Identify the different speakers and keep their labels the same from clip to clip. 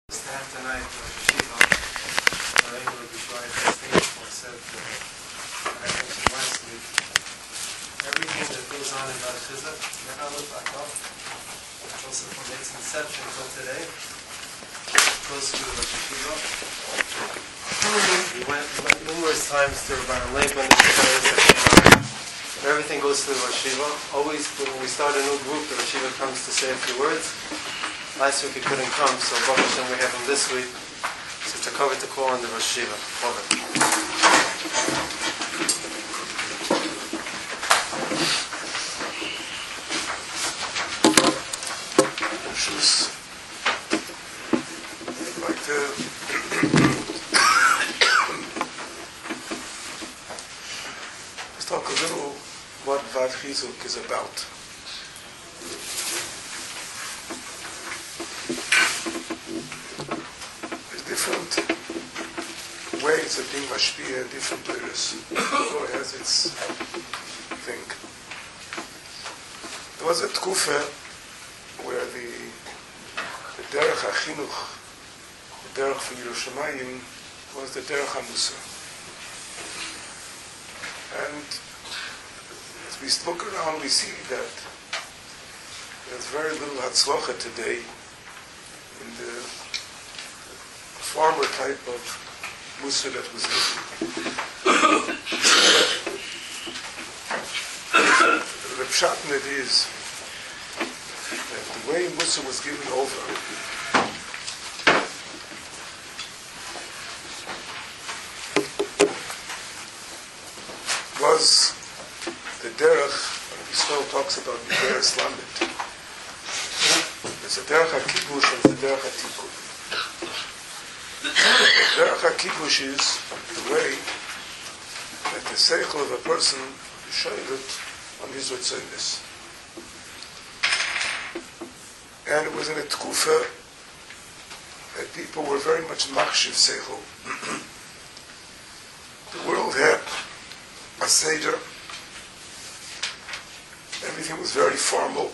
Speaker 1: To have tonight Shiva, I'm able to try to distinguish myself. I mentioned last week, everything that goes on in Bar Chizuk, also from its inception till today, goes through Rosh Shiva. We went numerous times through Bar Laban, everything goes through Rosh Shiva. Always when we start a new group, the Rosh Shiva comes to say a few words. Last week he couldn't come, so Baruch Hashem we have him this week. So to cover the call on the Rosh Shiva.
Speaker 2: I'd like to let's talk a little what Vad Chizuk is about. Ways of being mashpia in different places. It has its thing. There was a tkufa where the derech hachinuch, the derech for Yerushalayim, was the derech hamusar. And as we look around, we see that there's very little hatzlacha today in the former type of Musa that was given. The pshat in it is that the way Musa was given over was the derech, and Yisrael talks about the derech Islamit. There's a derech HaKibush and the derech HaTikun. Derech HaKibush is the way that the seichel of a person is shoylet on his ritzonos. And it was in a tkufa that people were very much machshiv seichel. The world had a seder. Everything was very formal.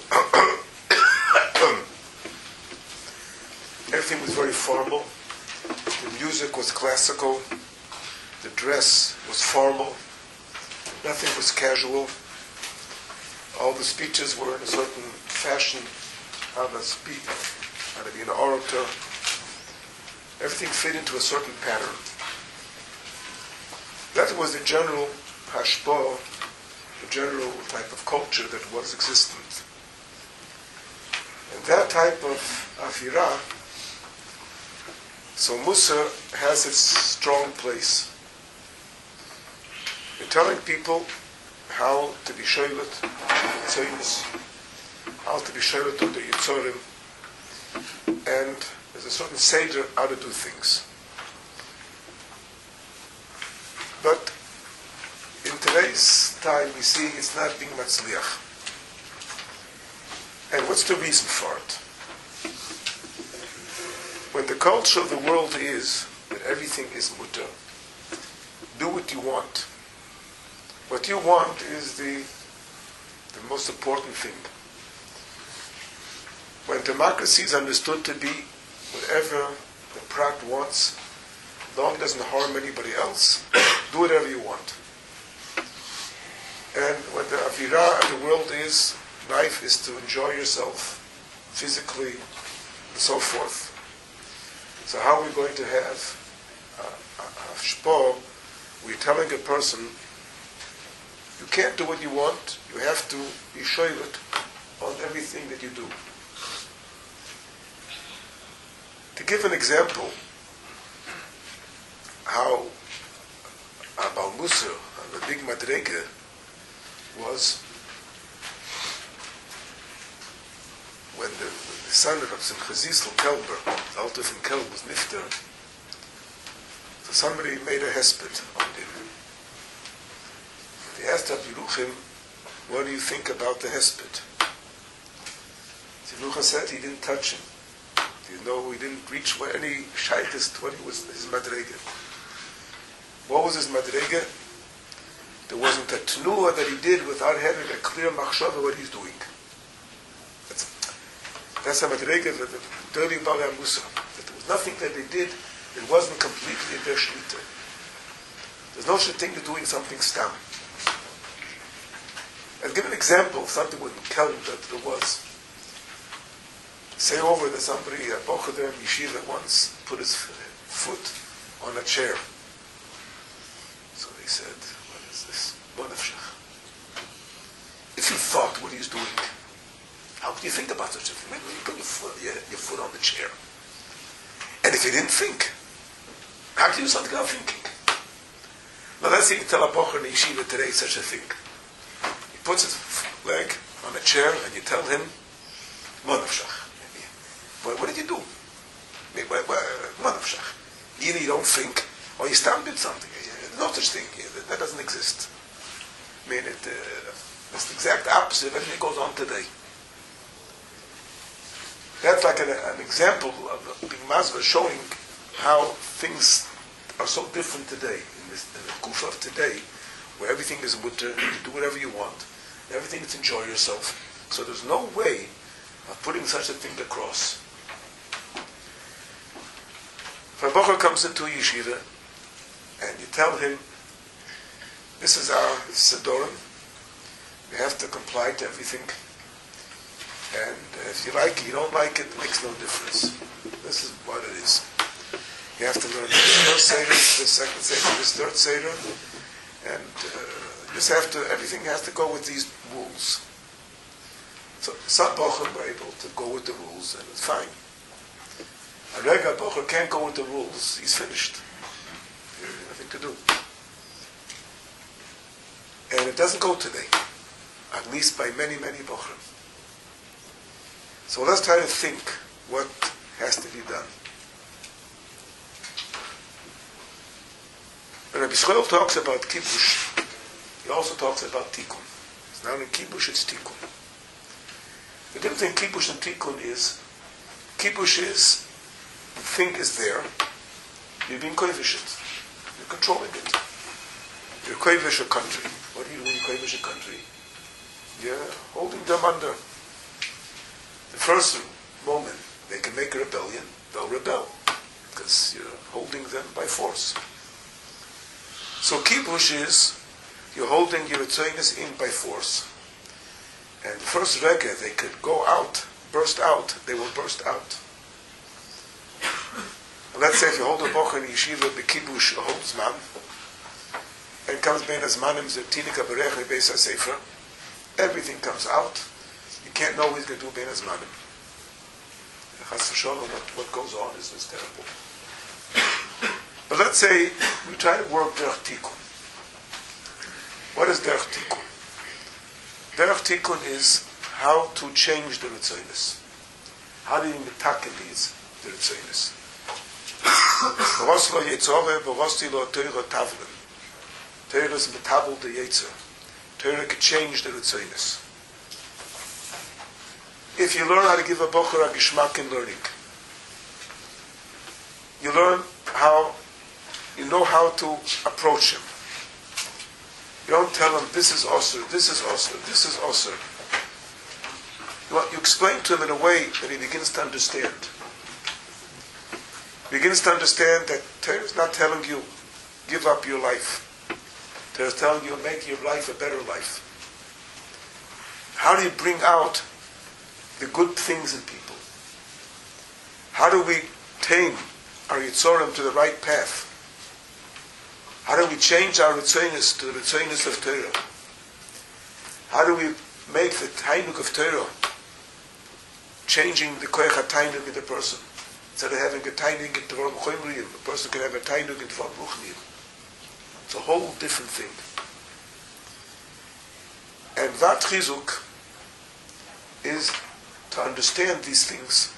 Speaker 2: Everything was very formal. The music was classical, the dress was formal, nothing was casual. All the speeches were in a certain fashion, how to speak, how to be an orator. Everything fit into a certain pattern. That was the general hashpah, the general type of culture that was existent. And that type of afirah, so Musa has its strong place in telling people how to be shoylet, how to be shoylet on the Yitzorim, and there's a certain seder how to do things. But in today's time we see it's not being matzliach. And what's the reason for it? When the culture of the world is that everything is mutter, do what you want. What you want is the most important thing. When democracy is understood to be whatever the prat wants, long doesn't harm anybody else, do whatever you want. And when the avirah of the world is, life is to enjoy yourself physically and so forth. So how are we going to have a shpor? We're telling a person, you can't do what you want, you have to be shoylet on everything that you do. To give an example, how Baal Musar, the big madrega, was when the son of Simcha Zisl Kelber, Alter from Kelber, was nifter. So somebody made a hesped on him. They asked Rabbi Yeruchim, what do you think about the hesped? Yeruchim said he didn't touch him. He didn't reach any shaykhis to what was his madrega. What was his madrega? There wasn't a tnuah that he did without having a clear machshava what he's doing. That's a madrega, the dirty Bala Musa. was nothing that they did that wasn't completely in their shlita. There's no such thing as doing something stam. I'll give an example of something with Kelm that there was. Say over that somebody, a bocher there in yeshiva, once put his foot on a chair. So he said, what is this? If he thought what he's doing, how could you think about such a thing? Maybe you put your foot on the chair. And if he didn't think, how can you do something without thinking? Now let's say you tell a bocher in yeshiva today such a thing. He puts his leg on a chair and you tell him, Monavshach. What did you do? Monavshach. Either you don't think, or you did something. There's no such thing. That doesn't exist. I mean, it's the exact opposite of everything that goes on today. That's like an example of being Masva showing how things are so different today. In the kufa of today, where everything is mutter, you do whatever you want, everything is enjoy yourself. So there's no way of putting such a thing across. If a bocher comes into a yeshiva and you tell him, this is our sedorim, you have to comply to everything, and if you like it, you don't like it, it makes no difference. This is what it is. You have to learn this first Seder, this second Seder, this third Seder, and just have to, everything has to go with these rules. So some bocher were able to go with the rules, and it's fine. A regular bocher can't go with the rules, he's finished. There's nothing to do. And it doesn't go today, at least by many, many bocher. So let's try to think what has to be done. When Rabbi Yisrael talks about kibush, he also talks about tikkun. So now in kibush it's tikkun. The difference in kibush and tikkun is, kibush is, the thing is there, you're being kovish it. You're controlling it. You're kovish a country. What do you do when you kovish a country? You're holding them under. The first moment they can make a rebellion, they'll rebel. Because you're holding them by force. So kibush is, you're holding your ritzonos in by force. And the first reggae, they could go out, burst out, they will burst out. And let's say if you hold a bocher in yeshiva, the kibush holds man, and comes bein azmanim zertinika berech beis hasefer, everything comes out. You can't know what he's going to do bein azmanim. Chas v'sholom, what goes on is terrible. But let's say we try to work derech tikkun. What is derech tikkun? Derech tikkun is how to change the ritzonos. How do you metakel these the ritzonos? V'ros lo yetzore, v'rosti lo teira tavlen. Teira is metabel the yetzer. Teira can change the ritzonos. If you learn how to give a bocher a gishmak in learning, you learn how, you know how to approach him. You don't tell him, this is osir, this is osir, this is osir. You explain to him in a way that he begins to understand. He begins to understand that Torah is not telling you, give up your life. Torah is telling you, make your life a better life. How do you bring out the good things in people? How do we tame our Yitzorim to the right path? How do we change our Ritzonos to the Ritzonos of Torah? How do we make the Tainuk of Torah, changing the Koyach HaTainuk in the person? Instead of having a Tainuk in Tvorim Choimriyim, a person can have a Tainuk in Tvorim Ruchniim. It's a whole different thing. And that Chizuk is to understand these things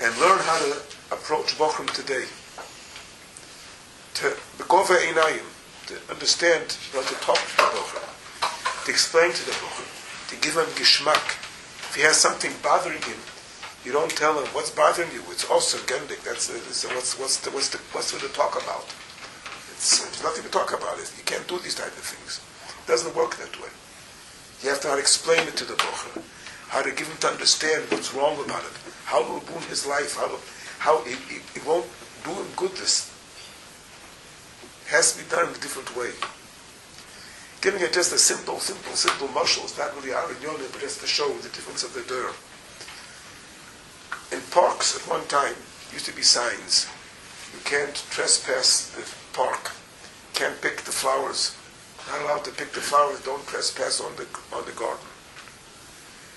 Speaker 2: and learn how to approach Bochum today. To begova einayim, to understand, to talk to the Bochum, to explain to the Bochum, to give him gishmak. If he has something bothering him, you don't tell him what's bothering you. It's also gendik. That's what's there to talk about. There's nothing to talk about. You can't do these type of things. It doesn't work that way. You have to how to explain it to the Bocher, how to give him to understand what's wrong about it, how to ruin his life, how it won't do him good. This has to be done in a different way. Giving it just a simple mushal is not really our inyonim, but just to show the difference of the dur. In parks, at one time, used to be signs. You can't trespass the park. Can't pick the flowers. Not allowed to pick the flowers. Don't trespass on the garden.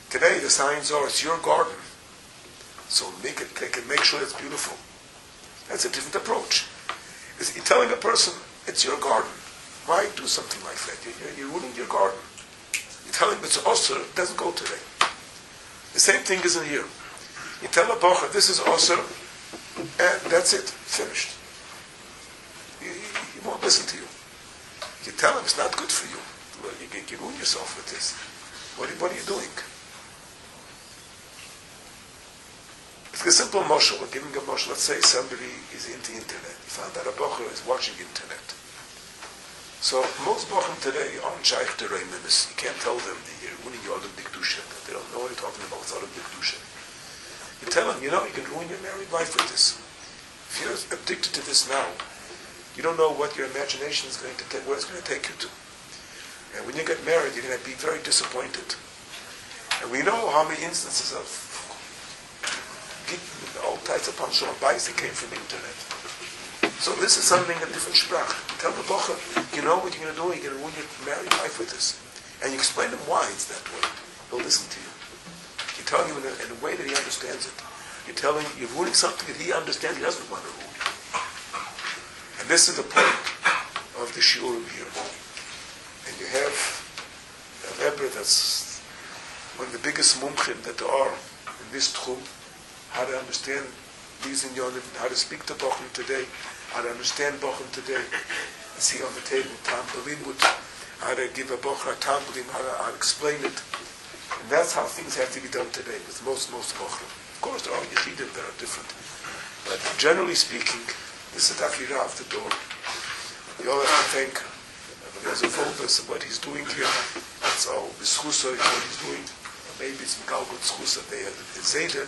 Speaker 2: Today, the signs are, it's your garden. So they can make sure it's beautiful. That's a different approach. You're telling a person, it's your garden. Why do something like that? You're ruining your garden. You're telling him it's osir, it doesn't go today. The same thing is in here. You tell a bocha, this is osir, and that's it, finished. He won't listen to you. You tell him it's not good for you. Well, you ruin yourself with this. What are you doing? It's a simple moshel. We're giving a moshel. Let's say somebody is into internet. You found out a bocha is watching internet. So most bochum today aren't shaykh to Reimemis. You can't tell them that you're ruining your Olam B'Kedusha. They don't know what you're talking about. It's Olam B'Kedusha. You tell them, you can ruin your married life with this. If you're addicted to this now, you don't know what your imagination is going to take, where it's going to take you to. And when you get married, you're going to be very disappointed. And we know how many instances of all types of panshon bias that came from the internet. So this is something, a different sprach. Tell the bocha, you know what you're going to do, you're going to ruin your married life with this. And you explain to him why it's that way. He'll listen to you. You're telling him in a way that he understands it. You're telling him you're ruining something that he understands he doesn't want to ruin. And this is the point of the shiurim here. And you have a Rebbe that's one of the biggest mumchim that there are in this tchum, how to understand these inyonim, how to speak to bochum today, how to understand bochum today. I see on the table tam belimut, how to give a bochum a tam belim, how to explain it. And that's how things have to be done today with most bochum. Of course, there are yechidim that are different, but generally speaking, this is the afira of the door. You all have to thank there's a focus of what he's doing here. That's all b'schusa is what he's doing. Maybe it's Megalgut Schusa, they have the Zayda,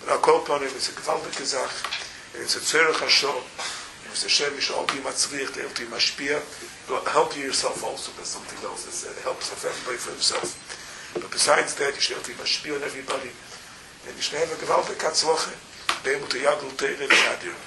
Speaker 2: but I'll call upon him, it's a gewaltige Sach, and it's a Tzerech Hashem, and it's a Shem, you should all be Matzrich, they have to be Mashpia. Help you yourself also, there's something else that helps everybody for himself. But besides that, you should have to be Mashpia on everybody, and you should have a gewaltige Katzloche, be able to Yagul Teire Shadir.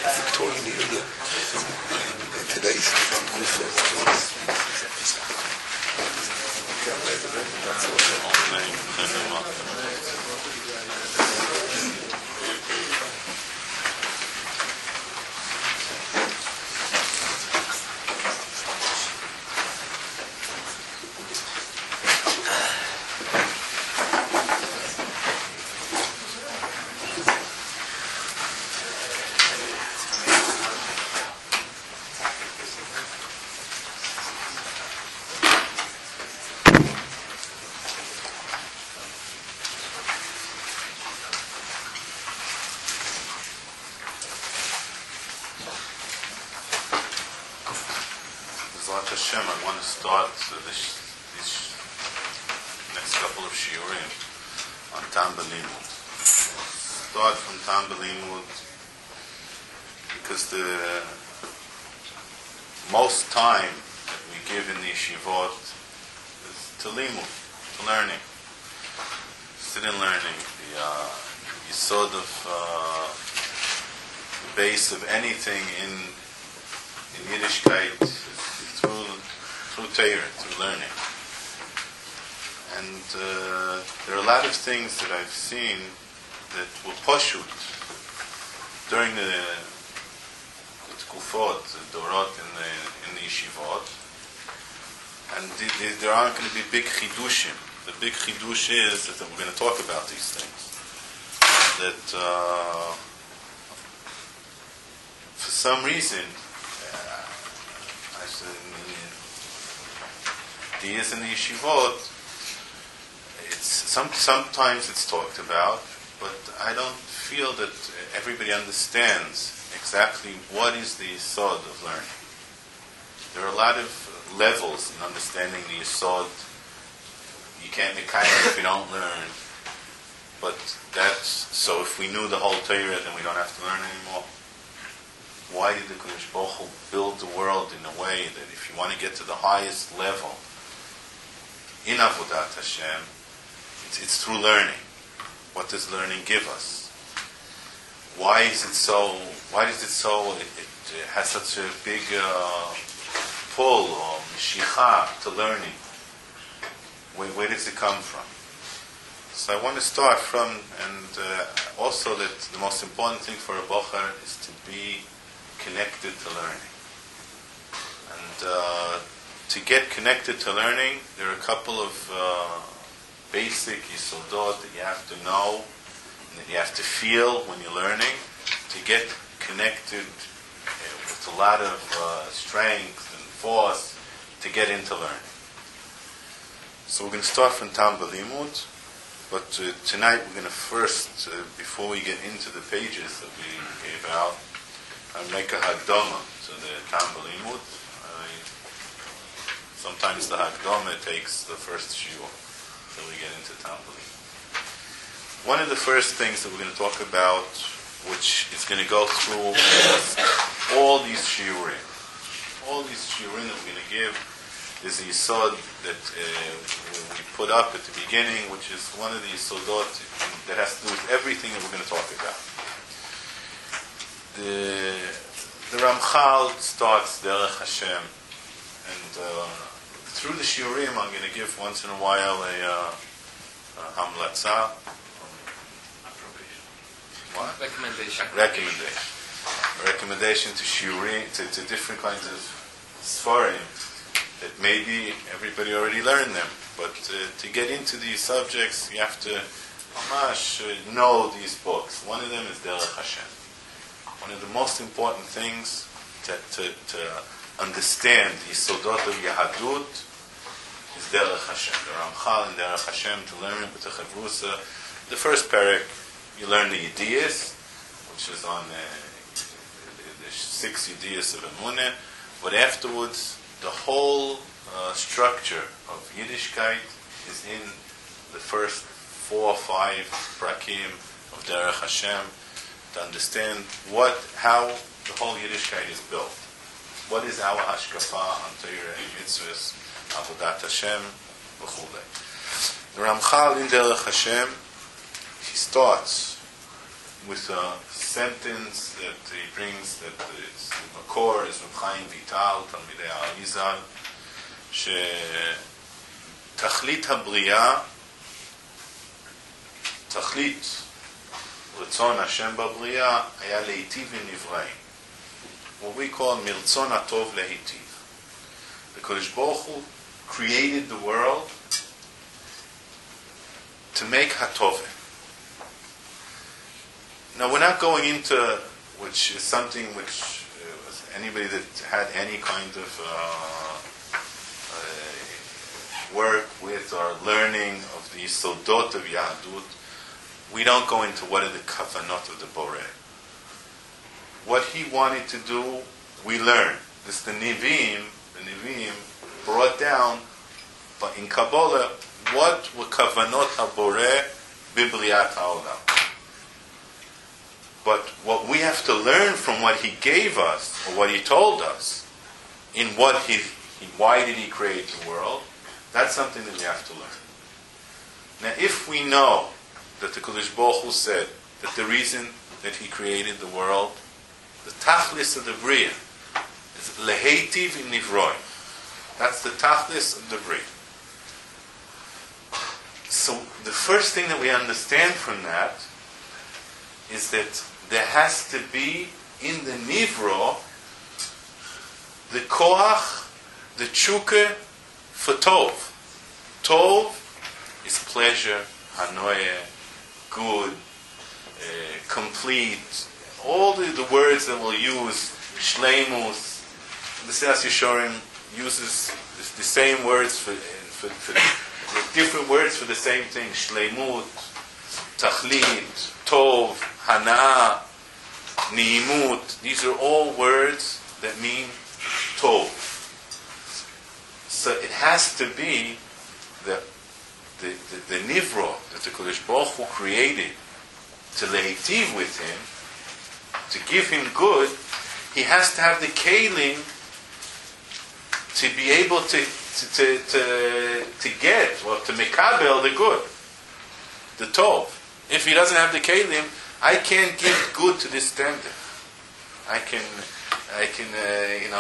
Speaker 2: Victorian area. Today's
Speaker 3: Hashem, I want to start this next couple of shiurim on Tam B'Limud. Start from Tam B'Limud because the most time that we give in the yeshivot is to limud, to learning. Student learning, the yesod of the base of anything in Yiddishkeit through Torah, through learning. And there are a lot of things that I've seen that were poshut during the tkufot, the dorot in the yeshivot, and there aren't going to be big chidushim. The big chidush is that we're going to talk about these things. That for some reason, the years in the yeshivot, sometimes it's talked about, but I don't feel that everybody understands exactly what is the yesod of learning. There are a lot of levels in understanding the yesod. You can't mekayem if you don't learn. But so if we knew the whole Torah, then we don't have to learn anymore. Why did the Kodesh Baruch Hu build the world in a way that if you want to get to the highest level in Avodat Hashem, it's through learning. What does learning give us? Why is it so? It has such a big pull or mishicha to learning. Where does it come from? So I want to start from, and also that the most important thing for a bocher is to be connected to learning. And to get connected to learning, there are a couple of basic yesodot that you have to know, and that you have to feel when you're learning, to get connected with a lot of strength and force to get into learning. So we're going to start from Tam B'Limud, but tonight we're going to first, before we get into the pages that we gave out, make a Hagdama to the Tam B'Limud. Sometimes the Hagdama takes the first shiur, so we get into Tam B'Limud. One of the first things that we're going to talk about, which is going to go through all these shiurim. All these shiurim that we're going to give is the yesod that we put up at the beginning, which is one of the yesodot that has to do with everything that we're going to talk about. The Ramchal starts Derech Hashem, and through the shiurim I'm going to give once in a while a hamlatza, recommendation to shiurim, to different kinds of sfarim that maybe everybody already learned them, but to get into these subjects you have to know these books. One of them is Derech Hashem. One of the most important things to understand the Yesodot of Yahadut is Derech Hashem. The Ramchal in Derech Hashem, to learn it with the Chavrusa. The first parak, you learn the Yediyas, which is on the 6 Yediyas of Emunah, but afterwards, the whole structure of Yiddishkeit is in the first 4 or 5 prakim of Derech Hashem, to understand how the whole Yiddishkeit is built. What is our hashkafa on Torah, mitzvahs, avodat Hashem, v'chulei. The Ramchal in Derech Hashem, he starts with a sentence that he brings, that is the Makor is Reb Chaim Vital, Talmidei Arizal, שתכלית הבריאה, תכלית רצון השם בבריאה היה להיטיב עם נבראים. What we call מרצון הטוב להיטיב. The Kodesh Baruch Hu created the world to make hatoveh. Now we're not going into, which is something which anybody that had any kind of work with or learning of the Yesodot of Yahadut, we don't go into what are the kavanot of the Boreh. What he wanted to do, we learn. This the Nevi'im brought down, but in Kabbalah, what were kavanot HaBoreh b'Briat HaOlam. But what we have to learn from what he gave us, or what he told us, in what why did he create the world, that's something that we have to learn. Now, if we know that the Kodesh Baruch Hu said that the reason that he created the world, the tachlis of the Bria, is leheitiv im nivroi. That's the tachlis of the Bria. So the first thing that we understand from that is that there has to be in the nivro the koach, the tshuka for tov. Tov is pleasure, hanoya, good, complete. All the words that we'll use, shleimus. The Silas Yeshorim uses the same words for different words for the same thing. Shleimut, tachlit, tov, hana, ni'imut. These are all words that mean tov. So it has to be the nivro that the Kodesh Baruch Hu created to leitiv with him, to give him good. He has to have the kelim to be able to get, or to mekabel the good, the tov. If he doesn't have the kelim, I can't give good to this standard. I can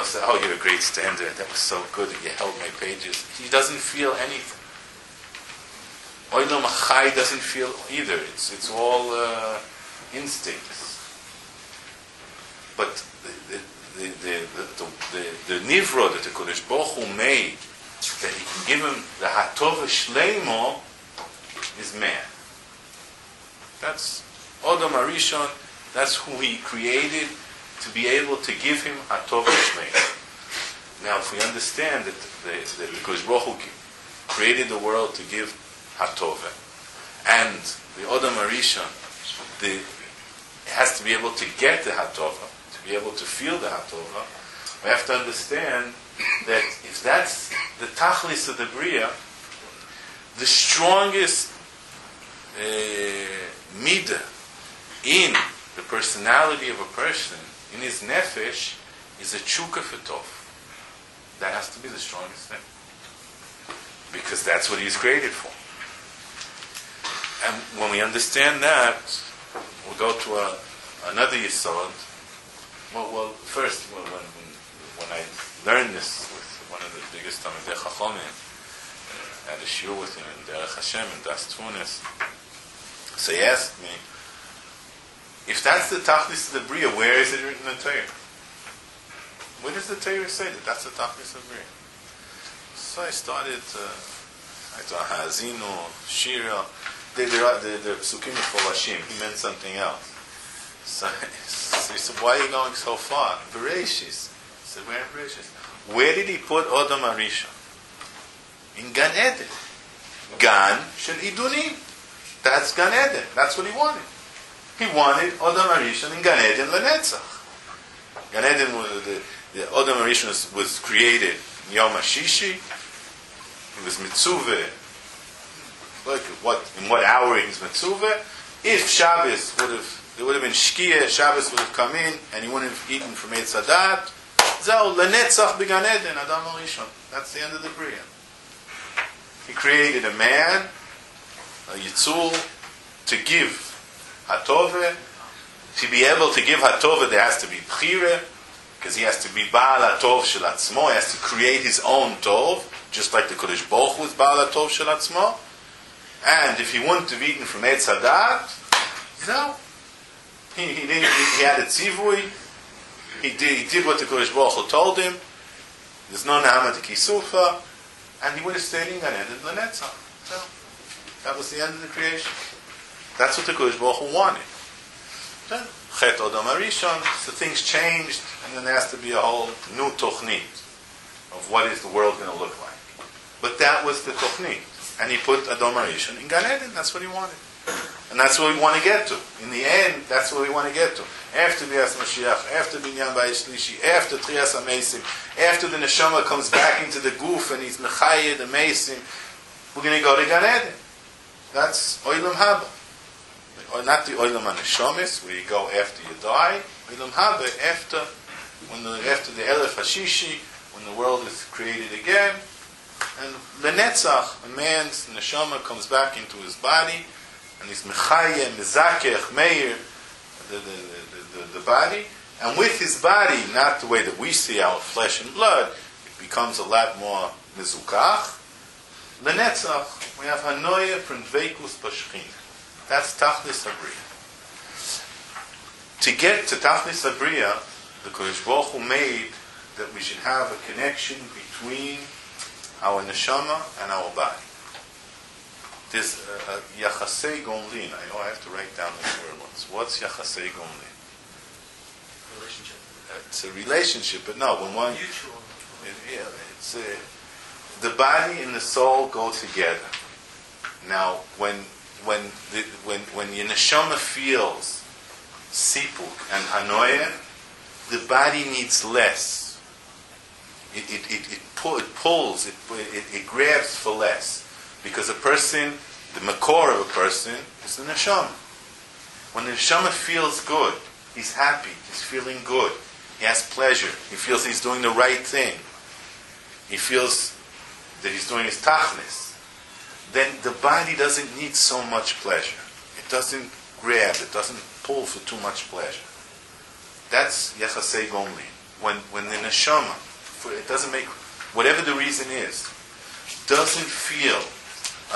Speaker 3: say, oh, you're a great standard. That was so good that you held my pages. He doesn't feel anything. Olam Achai doesn't feel either. It's all instincts. But the nivro that the Kodesh Baruch Hu made, that he can give him the hatova shleimo, is man. That's Adam Arishon. That's who he created to be able to give him hatova shleimo. Now, if we understand that the Kodesh Baruch Hu created the world to give hatova, and the Adam Arishon, has to be able to get the hatova, to be able to feel the hatova, we have to understand that if that's the tachlis of the bria, the strongest midah in the personality of a person, in his nefesh, is a tshuka for tov. That has to be the strongest thing, because that's what he's created for. And when we understand that, we'll go to another yisod. Well, first, when I learned this with one of the biggest Talmidei Chachamim, had a shiur with him in Derech Hashem in Das Tunis, so he asked me, if that's the tachlis of the bria, where is it written in the Torah? Where does the Torah say that that's the tachlis of the bria? So I started, I thought Hazino, Shira, the psukim mefurashim. He meant something else. So he said, why are you going so far? Bereshis. I said, where in Bereshis? Where did he put Adam Arishon? In Gan Eden. Gan Shel Idunim. That's Gan Eden. That's what he wanted. He wanted Adam Arishon in Gan Eden Lenetzach. Gan Eden, the Adam Arishon was created in Yom HaShishi. He was mitzuveh. Look in what hour he was mitzuveh. If Shabbos there would have been Shkia, Shabbos would have come in, and he wouldn't have eaten from Eitz Hadat. Zau lenetzach b'Gan Eden, Adam Arishon. That's the end of the bria. He created a man, a yitzul, to give hatove. To be able to give hatove, there has to be bchira, because he has to be Baal HaTov Shel Atzmo. He has to create his own tov, just like the Kodesh Baruch Hu was Baal HaTov Shel Atzmo. And if he wouldn't have eaten from Eitz Hadat, no. He had a tzivui. He did what the Kodesh Baruch Hu told him. There's no Nehama de Kisufa, and he would have stayed in Gan Eden Lenetzach. So that was the end of the creation. That's what the Kodesh Baruch Hu wanted. Chet Adam Arishon, so things changed, and then there has to be a whole new tochnit of what is the world going to look like. But that was the tochnit, and he put Adam Arishon in Gan Eden. That's what he wanted. And that's what we want to get to. In the end, that's what we want to get to. After Bias Mashiach, after Binyan Bayis Shlishi, after Trias HaMeisim, after the Neshama comes back into the Guf and he's Mechayed, the Meisim, we're going to go to Gan Eden. That's Olam Haba. Not the Olam HaNeshomis, where you go after you die. Olam Haba, after the Elef HaShishi, when the world is created again. And Lenetzach, a man's Neshama comes back into his body, and he's Mechayeh, Mezakech, Meir, the body, and with his body, not the way that we see our flesh and blood, it becomes a lot more Mezukach. Lenetzach, we have Hanoya from Dveikus Bashchina. That's Tachlis Habriya. To get to Tachlis Habriya, the Kodesh Baruch Hu made that we should have a connection between our neshama and our body. There's Yachasei Gomlin. I know I have to write down this word once. What's Yachasei Gomlin?
Speaker 4: Relationship.
Speaker 3: It's a relationship, but no, when one...
Speaker 4: Mutual.
Speaker 3: The body and the soul go together. Now, when when your neshama feels sipuk and hanoya, the body needs less. It pulls, it grabs for less. Because a person, the makor of a person, is the neshama. When the neshama feels good, he's happy, he's feeling good, he has pleasure, he feels he's doing the right thing, he feels that he's doing his tachlis, then the body doesn't need so much pleasure. It doesn't grab, it doesn't pull for too much pleasure. That's yachasei gomlin. When the neshama, it doesn't make, whatever the reason is, doesn't feel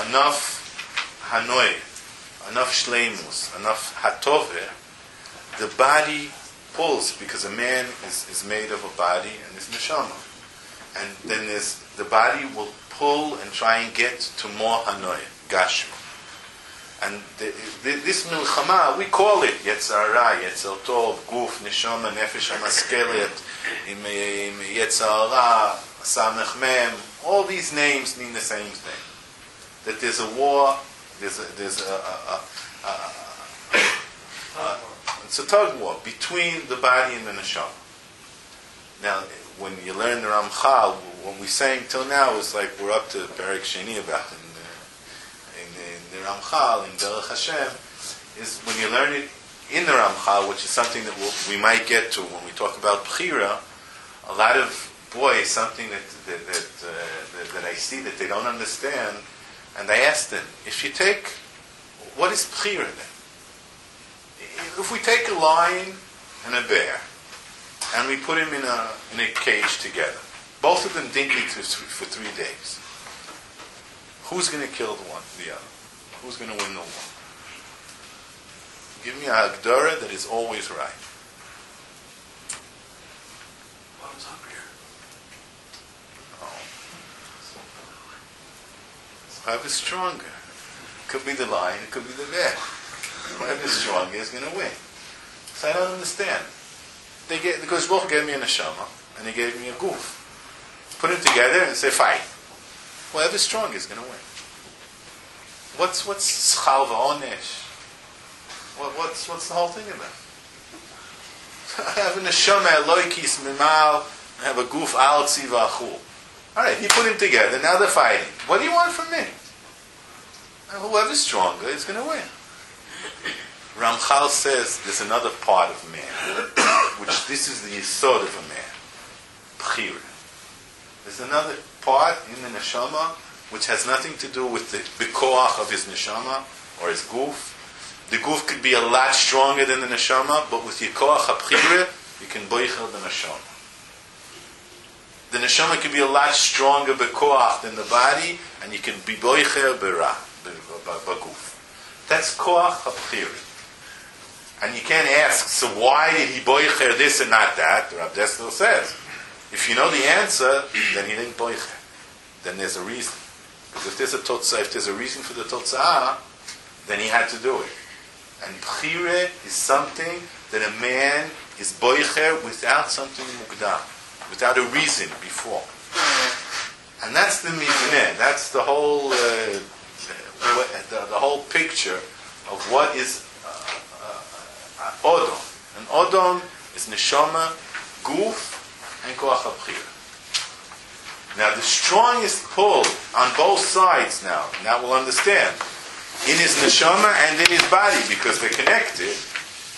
Speaker 3: enough hanoi, enough shleimus, enough hatove, the body pulls, because a man is made of a body and his neshama. And then the body will pull and try and get to more hanoi, gashma. And this milchama, we call it Yetzer Hara, Yetzer Tov, Guf, Neshama, Nefesh HaMaskelet, Yetzer Hara, Samech Mem. All these names mean the same thing. That there's a war, it's a tug war between the body and the neshama. Now, when you learn the Ramchal, what we're saying till now is like we're up to Perek Sheni about in the Ramchal, in Derech Hashem, is when you learn it in the Ramchal, which is something that we might get to when we talk about Bechira. A lot of boys, something that I see that they don't understand, and I ask them, if you take, what is Bechira then? If we take a lion and a bear, and we put them in a cage together, both of them didn't eat for 3 days, who's going to kill the other? Who's going to win the war? Give me a Hagdara that is always right.
Speaker 4: One's hungrier.
Speaker 3: Oh. Whoever is stronger. It could be the lion, it could be the bear. Whoever is stronger is going to win. So I don't understand. Because Baruch gave me a neshama, and he gave me a goof. Put them together and say, fight. Whoever is strong is going to win. What's schal v'onesh? What's the whole thing about? I have a neshama eloikis mimal, I have a goof al tzivachul. All right, you put them together. Now they're fighting. What do you want from me? Whoever's stronger is going to win. Ramchal says there's another part of man, which this is the yesod of a man, bechira. There's another part in the neshama which has nothing to do with the bikoach of his neshama or his goof. The goof could be a lot stronger than the neshama, but with your koach ha-bechira, you can boichel the neshama. The neshama can be a lot stronger bikoach than the body, and you can be boichel b'guf. That's koach ha-bechira. And you can't ask, so why did he boicher this and not that? The Rav Dessler says, if you know the answer, then he didn't boicher. Then there's a reason. Because if there's a reason for the totzah, then he had to do it. And bchire is something that a man is boicher without something mukdam, without a reason before. And that's the mivneh. That's the whole the whole picture of what is Odom. And Odom is neshama, guf, and koach ha-bechira. Now the strongest pull on both sides now we'll understand, in his neshama and in his body, because they're connected,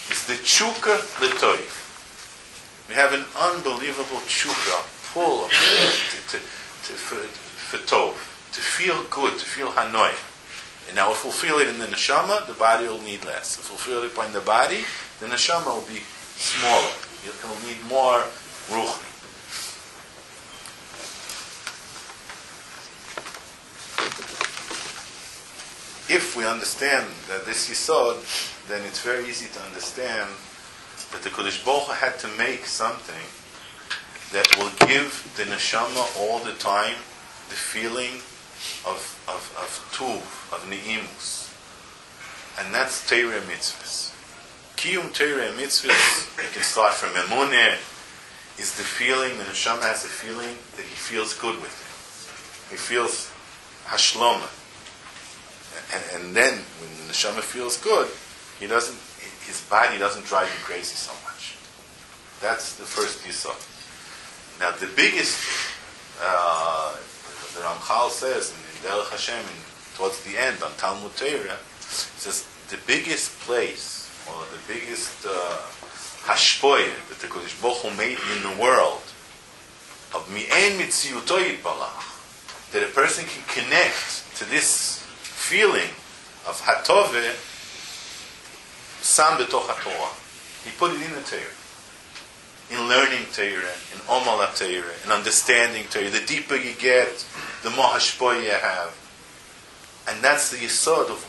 Speaker 3: is the tshuka l'toiv. We have an unbelievable tshuka, pull for tov, to feel good, to feel hanoi. And now if we'll feel it in the neshama, the body will need less. If we'll feel it in the body, the neshama will be smaller. It will need more ruchni. If we understand that this yisod, then it's very easy to understand that the Kodesh Baruch Hu had to make something that will give the neshama all the time the feeling of tuv, of neimus. And that's Teireh mitzvahs. Kiyum Teireh mitzvahs, you can start from emuneh, is the feeling, the neshama has a feeling that he feels good with it. He feels hashloma. And then when the neshama feels good, his body doesn't drive him crazy so much. That's the first yisod. Now the biggest, the Ramchal says in Derech Hashem, towards the end on Talmud Torah, says the biggest place or the biggest hashpoye that the Kodesh Baruch Hu made in the world of mi'en mitziyuto yitbalach, that a person can connect to this feeling of hatove, sam betoch haTorah. He put it in the Torah. In learning Torah, in Omal Torah, in understanding Torah, the deeper you get, the more hashpoye you have. And that's the yesod of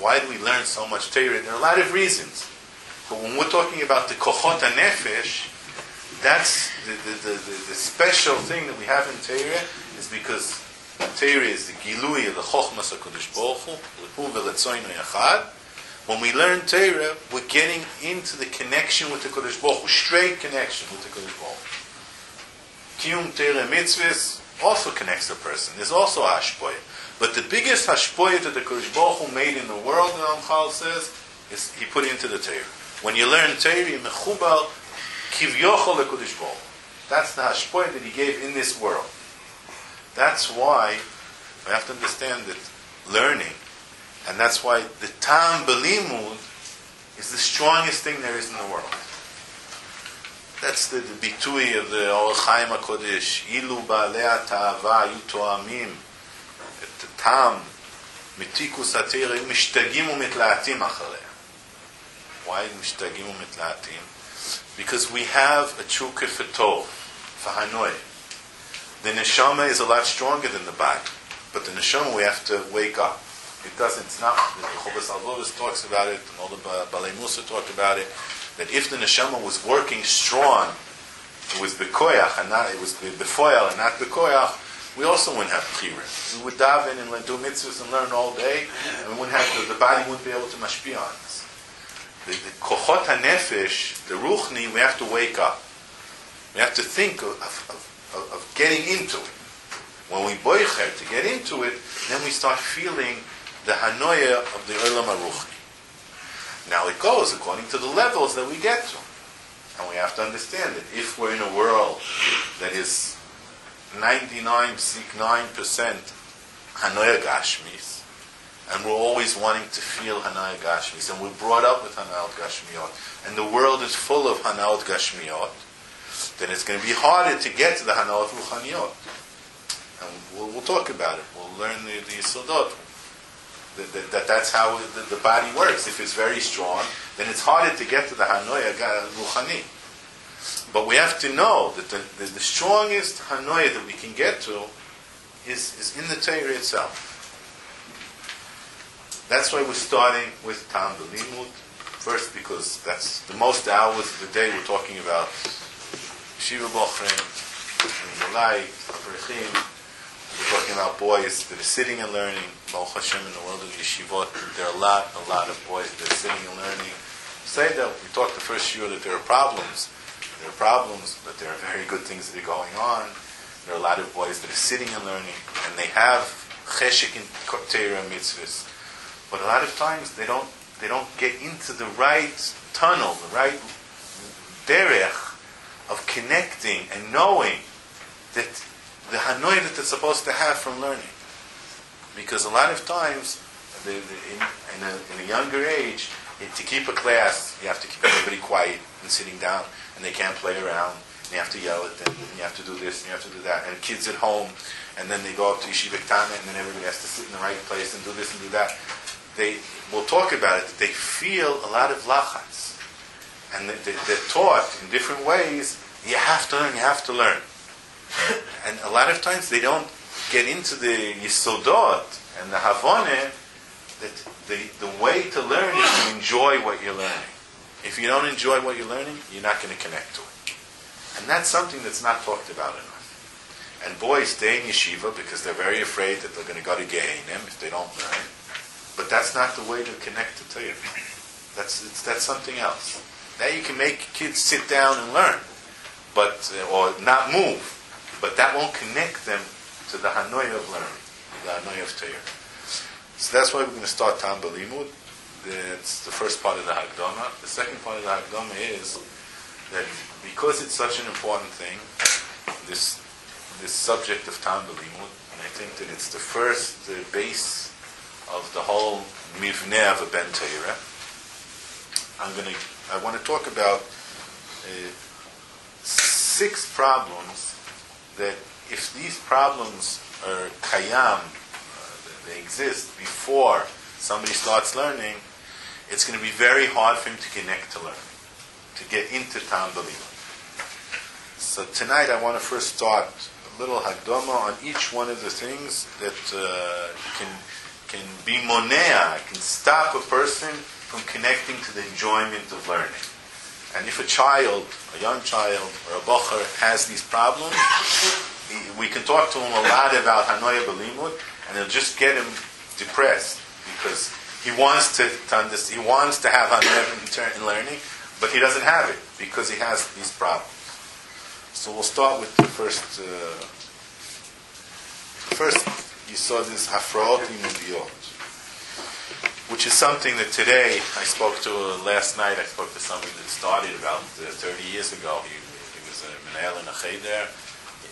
Speaker 3: why do we learn so much Torah? There are a lot of reasons. But when we're talking about the kochot HaNefesh, that's the special thing that we have in Torah is because Torah is the gilui of the chochmas HaKadosh Baruch Hu, l'hu v'letzoyno yachad. When we learn Torah, we're getting into the connection with the Kodesh Baruch Hu, straight connection with the Kodesh Baruch Hu. Kiyum Torah mitzvahs also connects a person. There's also hashpoye. But the biggest hashpoye that the Kodesh Baruch Hu made in the world, the Ramchal says, is he put into the Torah. When you learn Torah, you mechubal kivyochol the Kodesh Baruch Hu. That's the hashpoye that he gave in this world. That's why we have to understand that learning, and that's why the Tam Belimud is the strongest thing there is in the world. That's the bitui of the Or Chaim HaKodesh. Ilu ba'alei ta'ava yu to'amim. The Tam mitikus ha'teira mishtagim u'mitla'atim achalei. Why mishtagim u'mitla'atim? Because we have a true kefetov, for hanoi. The neshama is a lot stronger than the body. But the neshama we have to wake up. It doesn't, it's not, the Chovas Alvovis talks about it, and all the Balei Musa talk about it, that if the neshama was working strong, it was bekoyach, and not, it was befoyal and not bekoyach, we also wouldn't have bchira. We would daven and do mitzvahs and learn all day, and we wouldn't have, the body wouldn't be able to mashpia on us. The kochot hanefesh, the ruchni, we have to wake up. We have to think of getting into it. When we boicher to get into it, then we start feeling the hanoya of the olam haruchni. Now it goes according to the levels that we get to. And we have to understand that if we're in a world that is 99.9% hanoya gashmis, and we're always wanting to feel hanoya gashmis, and we're brought up with hanaot gashmiot, and the world is full of hanaot gashmiot, then it's going to be harder to get to the hanaot ruchaniot. And we'll talk about it. We'll learn the yesodot. That's how the body works. If it's very strong, then it's harder to get to the hanoya ruchani. But we have to know that the strongest hanoya that we can get to is in the Torah itself. That's why we're starting with Tam Belimud. First, because that's the most hours of the day we're talking about Shiva Bochrim, and the light, Avrechim. We're talking about boys that are sitting and learning. Baruch Hashem, in the world of yeshivot, there are a lot of boys that are sitting and learning. Say that we talked the first year that there are problems. There are problems, but there are very good things that are going on. There are a lot of boys that are sitting and learning, and they have cheshik in Torah mitzvahs. But a lot of times they don't get into the right tunnel, the right derech of connecting and knowing that the hanoy that they're supposed to have from learning. Because a lot of times, in a younger age, to keep a class, you have to keep everybody quiet and sitting down, and they can't play around, and you have to yell at them, and you have to do this, and you have to do that. And kids at home, and then they go up to Yeshiva Ktana, and then everybody has to sit in the right place and do this and do that. We'll talk about it, that they feel a lot of lachats. And they're taught in different ways, you have to learn, you have to learn. And a lot of times they don't get into the yisodot and the havoneh that the way to learn is to enjoy what you're learning. If you don't enjoy what you're learning, you're not going to connect to it. And that's something that's not talked about enough. And boys stay in yeshiva because they're very afraid that they're going to go to Gehenim if they don't learn. But that's not the way to connect to Torah. That's something else. Now you can make kids sit down and learn, or not move. But that won't connect them to the hanoy of learning, the hanoy of Torah. So that's why we're going to start Tam B'Limud. It's the first part of the Hakdama. The second part of the Hakdama is that because it's such an important thing, this subject of Tam B'Limud, and I think that it's the first base of the whole Mivneh of a Ben Torah. I want to talk about 6 problems that if these problems are kayam, they exist before somebody starts learning, it's going to be very hard for him to connect to learning, to get into Tam B'Limud. So tonight I want to first start a little Hakdama on each one of the things that can be monea, can stop a person from connecting to the enjoyment of learning. And if a child, a young child, or a bocher has these problems, we can talk to him a lot about Hanoya B'Limud, and it'll just get him depressed because he wants to understand, he wants to have Hanoya in learning, but he doesn't have it because he has these problems. So we'll start with the first. First, you saw this Hafraot Limudiyot, which is something that today I spoke to last night. I spoke to somebody that started about 30 years ago. He was a menel in a cheder,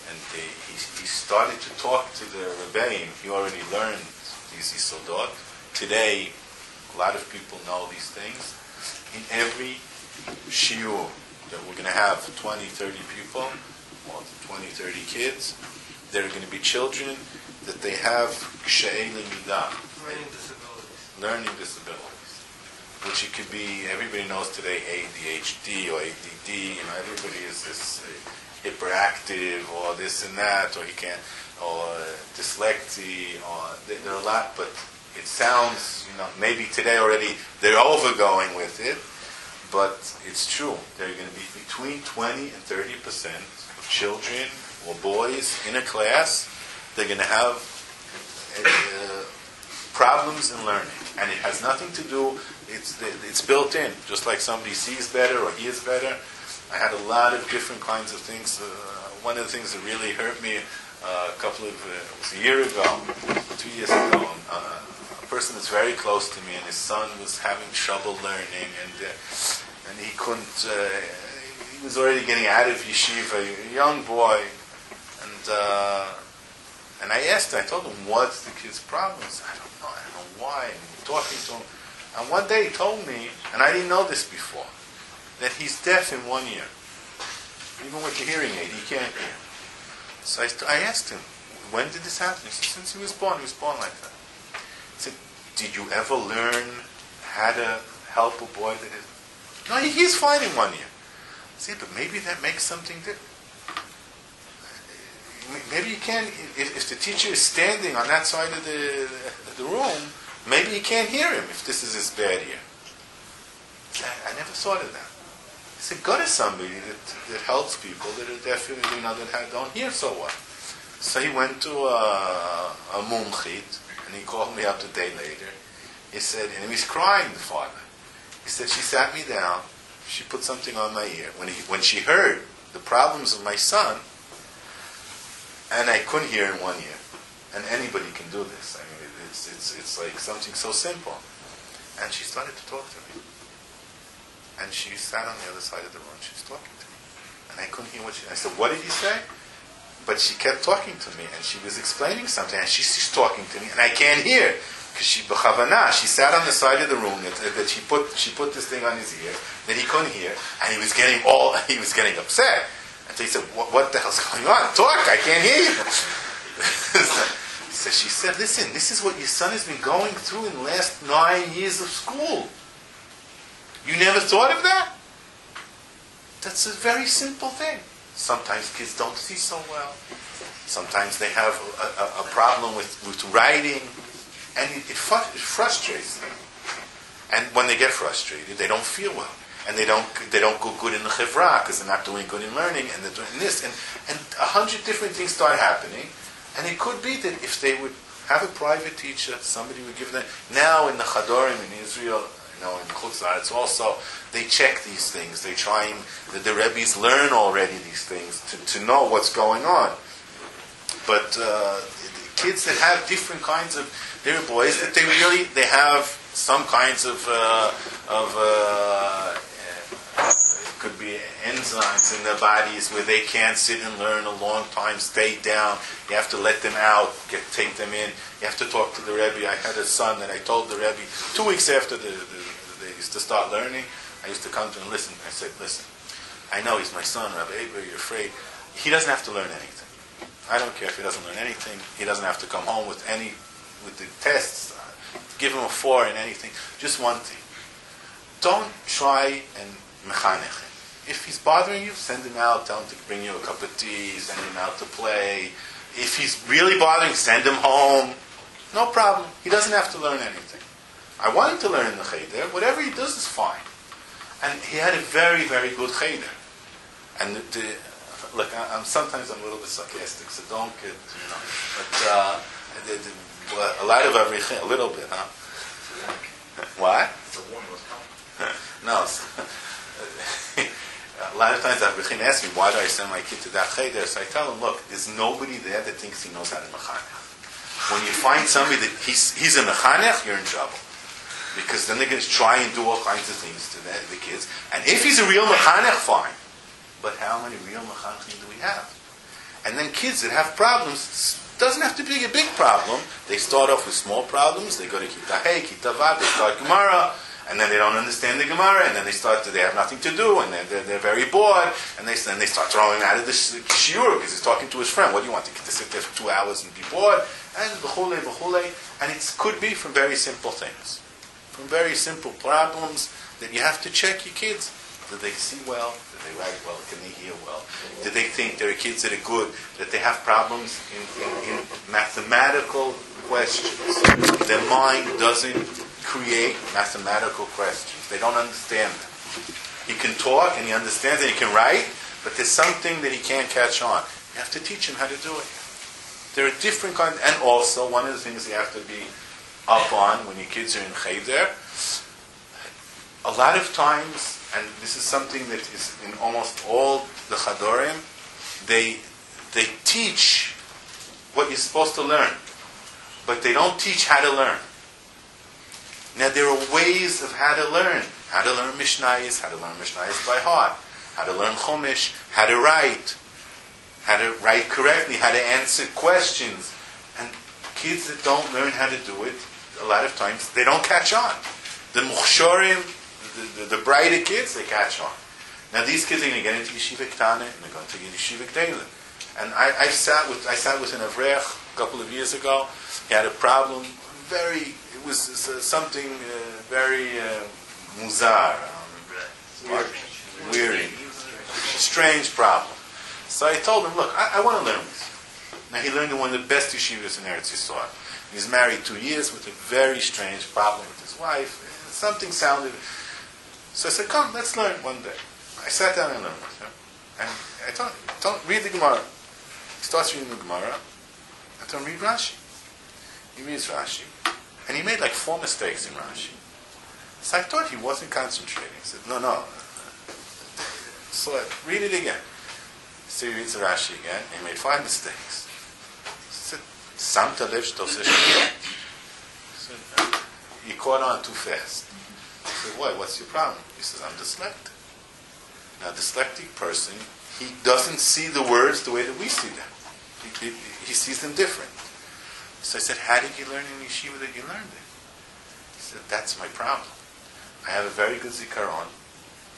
Speaker 3: and he started to talk to the rebbeim. He already learned these yisodot. Today, a lot of people know these things. In every shiur that we're going to have 20, 30 people, or 20, 30 kids, there are going to be children that they have kshei lemidah, learning disabilities, which it could be, everybody knows today ADHD or ADD, everybody is this hyperactive or this and that, or he can't, or dyslexia, or there are a lot, but it sounds, maybe today already they're overgoing with it, but it's true. There are going to be between 20 and 30% of children or boys in a class, they're going to have problems in learning. And it has nothing to do, it's built in, just like somebody sees better or hears better. I had a lot of different kinds of things. One of the things that really hurt me it was a year ago, 2 years ago, a person that's very close to me, and his son was having trouble learning, and he couldn't, he was already getting out of yeshiva, a young boy, and I asked him, I told him, what's the kid's problem? He said, I don't know why, and talking to him, and one day he told me, and I didn't know this before, that he's deaf in 1 year. Even with the hearing aid, he can't hear. So I asked him, when did this happen? He said, since he was born like that. I said, did you ever learn how to help a boy that is... No, he's fine in 1 year. I said, but maybe that makes something different. Maybe you can't, if the teacher is standing on that side of the room, maybe you can't hear him if this is his bad ear. I never thought of that. I said, go to somebody that helps people that are definitely that don't hear so well. So he went to a mumchit, and he called me up the day later. He said, and he was crying, the father. He said, she sat me down, she put something on my ear. When she heard the problems of my son, and I couldn't hear in 1 year, and anybody can do this. I mean, it's like something so simple. And she started to talk to me. And she sat on the other side of the room. She was talking to me. And I couldn't hear I said, what did he say? But she kept talking to me, and she was explaining something, and she's talking to me, and I can't hear. Because she sat on the side of the room that she put this thing on his ear that he couldn't hear, and he was getting upset. And so he said, what the hell's going on? Talk, I can't hear you. So she said, listen, this is what your son has been going through in the last 9 years of school. You never thought of that? That's a very simple thing. Sometimes kids don't see so well. Sometimes they have a problem with writing. And it frustrates them. And when they get frustrated, they don't feel well. And they don't go good in the chevra because they're not doing good in learning, and they're doing this. And 100 different things start happening. And it could be that if they would have a private teacher, somebody would give them... Now in the Chadorim in Israel... in Chutz La'aretz also, they check these things. They try and the Rebbes learn already these things to know what's going on. But kids that have different kinds of There are boys that they have some kinds of could be enzymes in their bodies where they can't sit and learn a long time, stay down. You have to let them out, take them in. You have to talk to the Rebbe. I had a son that I told the Rebbe 2 weeks after they used to start learning. I used to come to him and listen. I said, listen, I know he's my son, Rabbi Aber, you're afraid. He doesn't have to learn anything. I don't care if he doesn't learn anything. He doesn't have to come home with the tests. Give him a 4 in anything. Just one thing. Don't try and mechanech him. If he's bothering you, send him out. Tell him to bring you a cup of tea. Send him out to play. If he's really bothering, send him home. No problem. He doesn't have to learn anything. I want him to learn in the cheder. Whatever he does is fine. And he had a very, very good cheder. And look, sometimes I'm a little bit sarcastic, so don't get, But a lot of everything, a little bit, huh? What?
Speaker 4: The one was coming.
Speaker 3: No. A lot of times Avrichin asks me, why do I send my kid to that cheder? So I tell him, look, there's nobody there that thinks he knows how to mechanech. When you find somebody that he's a mechanech, you're in trouble. Because then they're going to try and do all kinds of things to the kids. And if he's a real mechanech, fine. But how many real mechanechim do we have? And then kids that have problems, doesn't have to be a big problem. They start off with small problems. They go to Kita Hey, Kita Vav, they start Gemara, and then they don't understand the Gemara, and then they have nothing to do, and they're very bored, and then they start throwing out of the shiur because he's talking to his friend. What do you want, to sit there for 2 hours and be bored? And v'chule. And it could be from very simple things. From very simple problems that you have to check your kids. Do they see well? Do they write well? Can they hear well? Do they think there are kids that are good? That they have problems in mathematical questions? Their mind doesn't create mathematical questions. They don't understand them. He can talk and he understands and he can write, but there's something that he can't catch on. You have to teach him how to do it. There are different kinds, and also one of the things you have to be up on when your kids are in cheder, a lot of times, and this is something that is in almost all the chadorim, they teach what you're supposed to learn, but they don't teach how to learn. Now there are ways of how to learn Mishnayos, how to learn Mishnayos by heart, how to learn Chumash, how to write correctly, how to answer questions. And kids that don't learn how to do it, a lot of times, they don't catch on. The muchshorim, the brighter kids, they catch on. Now these kids are going to get into Yeshiva Ktana, and they're going to get Yeshiva Gdela. And I sat with an Avrech a couple of years ago. He had a problem, it was something very muzar, weird, strange problem. So I told him, look, I want to learn this. Now he learned in one of the best yeshivas in Eretz Yisrael. He's married 2 years with a very strange problem with his wife. Something sounded... So I said, come, let's learn one day. I sat down and learned with him. And I told him, read the Gemara. He starts reading the Gemara. I told him, read Rashi. He reads Rashi. And he made like 4 mistakes in Rashi. So I thought he wasn't concentrating. I said, no. So read it again. So he reads Rashi again. He made 5 mistakes. He said, Samta lev shtoseh shmiyot. He caught on too fast. I said, what's your problem? He says, I'm dyslexic. Now, a dyslexic person, he doesn't see the words the way that we see them. He sees them different. So I said, how did you learn in yeshiva that you learned it? He said, that's my problem. I have a very good zikaron.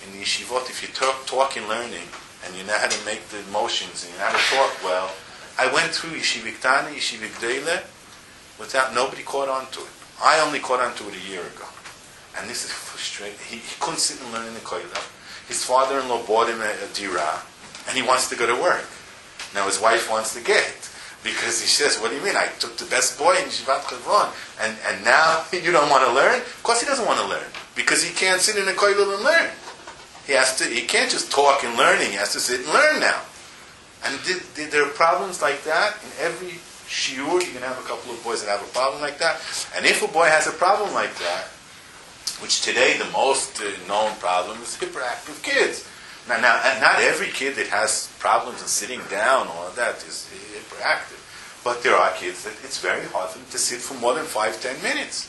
Speaker 3: In the yeshivot, if you talk in learning, and you know how to make the motions, and you know how to talk well, I went through Yeshiva Ktana, Yeshiva Gdela, without nobody caught on to it. I only caught on to it a year ago. And this is frustrating. He couldn't sit and learn in the kollel. His father-in-law bought him a dirah, and he wants to go to work. Now his wife wants to get it, because he says, what do you mean? I took the best boy in Yeshivat Chevron, and now you don't want to learn? Of course he doesn't want to learn, because he can't sit in a kollel and learn. He can't just talk and learning, he has to sit and learn now. And there are problems like that in every shiur. You can have a couple of boys that have a problem like that. And if a boy has a problem like that, which today the most known problem is hyperactive kids. Now, not every kid that has problems in sitting down or that is hyperactive. But there are kids that it's very hard for them to sit for more than 5-10 minutes.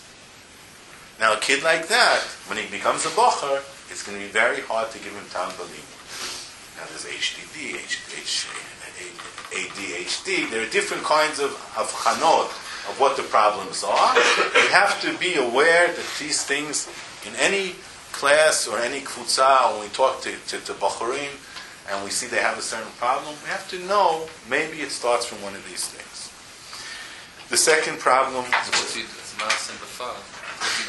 Speaker 3: Now a kid like that, when he becomes a bocher, it's going to be very hard to give him tambalim. Now there's HDD, ADHD, there are different kinds of chanot of what the problems are. You have to be aware that these things, in any class or any kfutza, when we talk to bocherim, and we see they have a certain problem, we have to know maybe it starts from one of these things. The second problem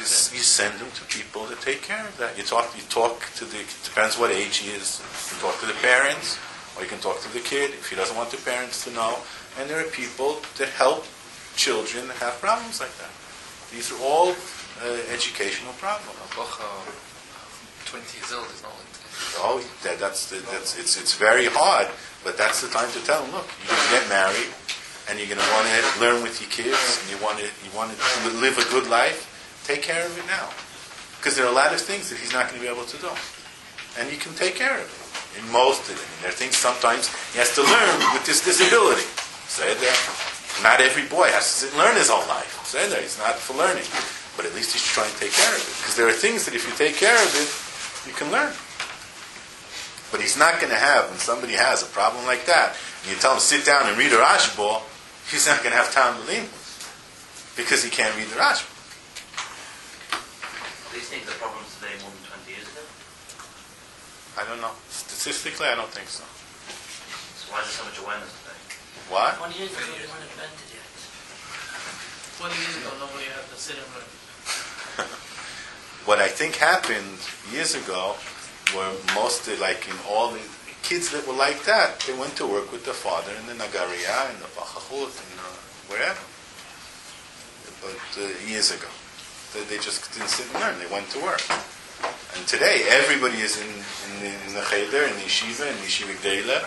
Speaker 3: is you send them to people that take care of that. You talk to the, it depends what age he is. You can talk to the parents, or you can talk to the kid if he doesn't want the parents to know. And there are people that help children that have problems like that. These are all educational problems.
Speaker 4: A bocha 20 years old is not like that.
Speaker 3: Oh, it's very hard, but that's the time to tell them, look, you're going to get married, and you're going to want to learn with your kids, and you want to live a good life. Take care of it now, because there are a lot of things that he's not going to be able to do, and you can take care of it. In most of them, and there are things sometimes he has to learn with this disability. Say there, not every boy has to learn his whole life. Say there, he's not for learning, but at least he should try and take care of it, because there are things that if you take care of it, you can learn. But he's not going to have, when somebody has a problem like that, and you tell him sit down and read a Rashba, he's not going to have time to learn because he can't read the Rashba.
Speaker 5: These things are problems today more than 20 years ago?
Speaker 3: I don't know. Statistically, I don't think so.
Speaker 5: So why is there so much awareness today?
Speaker 3: What?
Speaker 6: 20 years ago, they weren't invented yet. 20 years ago, nobody had to sit and learn.
Speaker 3: What I think happened years ago were mostly like in all the kids that were like that, they went to work with the father in the Nagariya, in the Bachachut, and wherever. But years ago. They just didn't sit and learn. They went to work. And today, everybody is in the cheder, in the yeshiva, in the yeshiva gdela,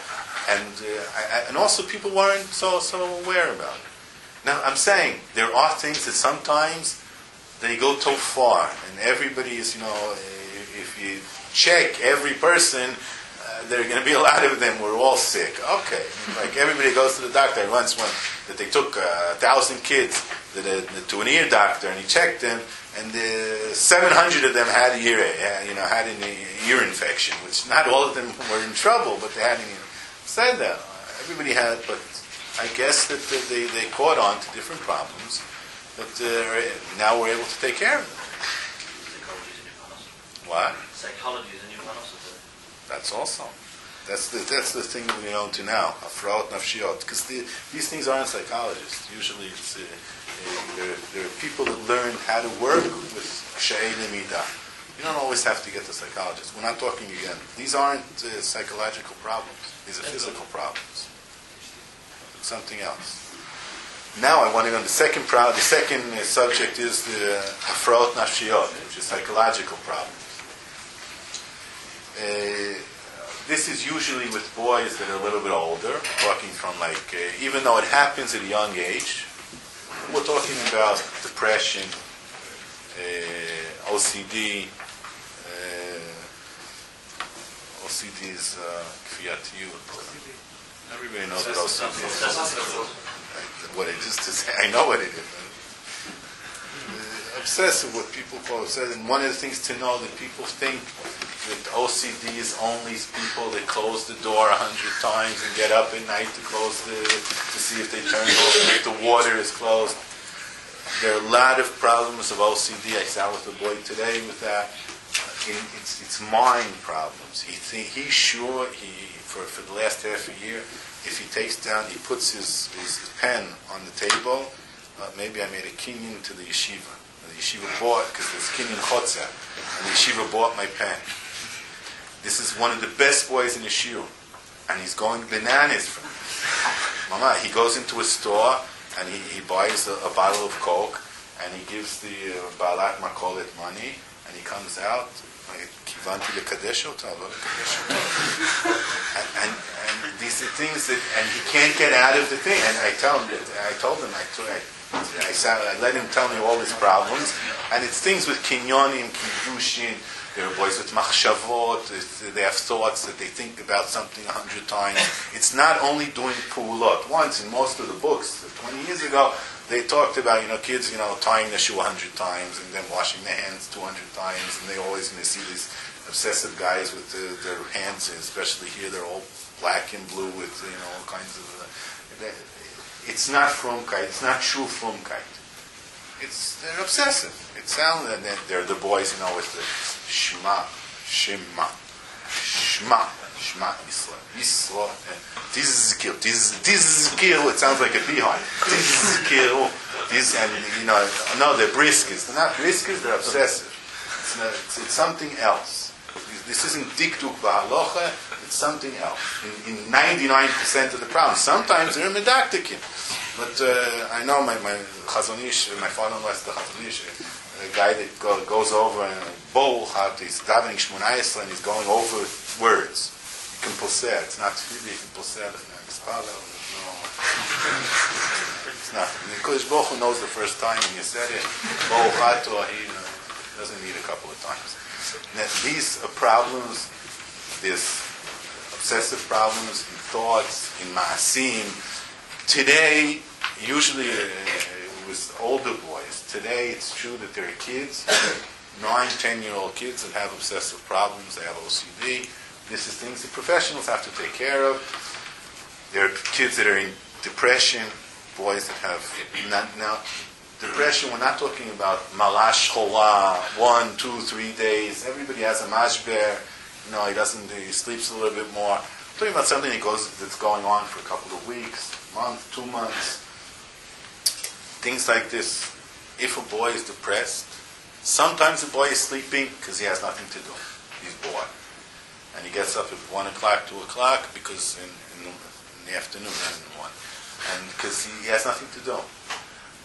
Speaker 3: and also people weren't so aware about it. Now, I'm saying there are things that sometimes they go too far, and everybody is, if you check every person, there are going to be a lot of them. We're all sick. Okay, like everybody goes to the doctor. I once went that they took 1,000 kids to an ear doctor, and he checked them, and 700 of them had an ear infection. Which not all of them were in trouble, but they had said that everybody had. But I guess that they caught on to different problems. But now we're able to take care of them.
Speaker 5: Psychology is a new concept.
Speaker 3: What?
Speaker 5: Psychology is a new concept.
Speaker 3: That's also. That's the thing we know to now, Afraot Nafshiot. Because these things aren't psychologists. Usually it's, there are people that learn how to work with Kshei Lemida. You don't always have to get the psychologist. We're not talking again. These aren't psychological problems. These are physical problems. It's something else. Now I want to go on the second The second subject is the Afraot Nafshiot, which is psychological problems. This is usually with boys that are a little bit older, talking from even though it happens at a young age, we're talking about depression, OCD. OCD is kfiyatiyut. Everybody knows what OCD is. What it is to say, I know what it is. Obsessive, what people call it. And one of the things to know that people think that OCD is only people that close the door 100 times and get up at night to see if they turn over, if the water is closed. There are a lot of problems of OCD. I sat with a boy today with that. It's mind problems. He's sure for the last half a year, if he puts his pen on the table, maybe I made a kinyan to the yeshiva. The yeshiva bought, because there's kinyan chotzer, and the yeshiva bought my pen. This is one of the best boys in the shiur, and he's going bananas from it. Mama, he goes into a store, and he buys a bottle of Coke, and he gives the Baalat Makolet money, and he comes out, Kivanti lekadesho, and these are things that, and he can't get out of the thing. And I let him tell me all his problems, and it's things with kinyonim, kiddushin, There are boys with machshavot. They have thoughts that they think about something 100 times. It's not only doing pulot. Once in most of the books, 20 years ago, they talked about kids tying their shoe 100 times and then washing their hands 200 times, and they always see these obsessive guys with their hands, especially here, they're all black and blue with all kinds of. It's not frumkeit. It's not true frumkeit. They're obsessive. It sounds, and then they're the boys, with the Shema, Shema, Yisrael, Tizkil. It sounds like a beehive. Tizkil. No, they're briskers. They're not briskers. They're obsessive. It's something else. This isn't dikduk b'halacha. It's something else. In 99% of the problems, sometimes they're medaktikin. But I know my Chazon Ish, my father-in-law is the Chazon Ish, a guy that goes over and he's davening Shmoneh Esrei and he's going over words. You can poser. It's not tefillah. You can poser. It's not. The Kodesh Baruch Hu knows the first time when you said it. He doesn't need a couple of times. Now, these problems, these obsessive problems in thoughts, in maasim. Today, usually with older boys, today it's true that there are kids, 9, 10-year-old kids that have obsessive problems, they have OCD. This is things that professionals have to take care of. There are kids that are in depression, boys that have, now depression, we're not talking about malash chola, 1, 2, 3 days. Everybody has a mashber, he sleeps a little bit more. I'm talking about something that's going on for a couple of weeks, month, 2 months. Things like this. If a boy is depressed, sometimes the boy is sleeping because he has nothing to do. He's bored. And he gets up at 1 o'clock, 2 o'clock, because in the afternoon, not in the morning. And because he has nothing to do.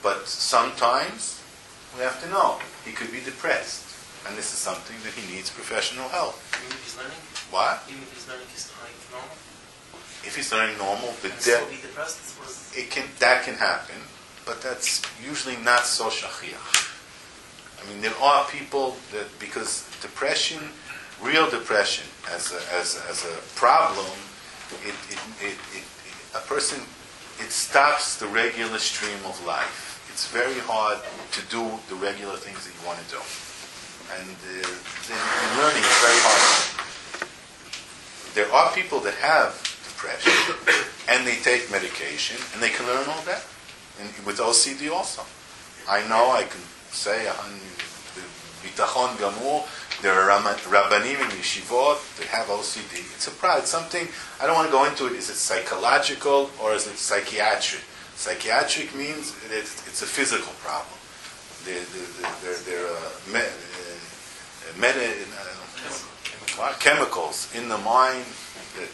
Speaker 3: But sometimes we have to know he could be depressed. And this is something that he needs professional help.
Speaker 6: Even if he's learning?
Speaker 3: What?
Speaker 6: Even if he's learning, he's normal?
Speaker 3: If he's learning normal, but
Speaker 6: still be depressed?
Speaker 3: that can happen, but that's usually not so shachiach. I mean, there are people that, because depression, real depression, as a problem, it stops the regular stream of life. It's very hard to do the regular things that you want to do. And in learning, it's very hard. There are people that have depression, and they take medication, and they can learn all that. And with OCD also. I know, I can say, bitachon gamur, there are rabbanim in yeshivot that have OCD. It's a problem. It's something, I don't want to go into it. Is it psychological or is it psychiatric? Psychiatric means it's a physical problem. Chemicals in the mind that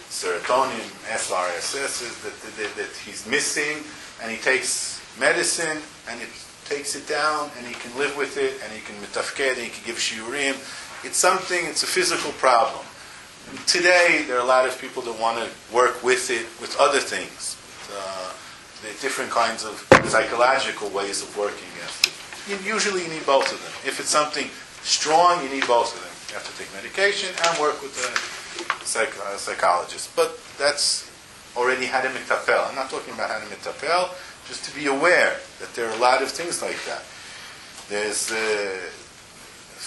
Speaker 3: serotonin, SRSS, that he's missing, and he takes medicine, and it takes it down, and he can live with it, and he can mitafked, and he can give shiurim. It's a physical problem. And today, there are a lot of people that want to work with it, with other things. The different kinds of psychological ways of working against it. Usually you need both of them. If it's something strong, you need both of them. You have to take medication and work with a psychologist. But that's already had a mitapel. I'm not talking about had a mitapel, just to be aware that there are a lot of things like that. There's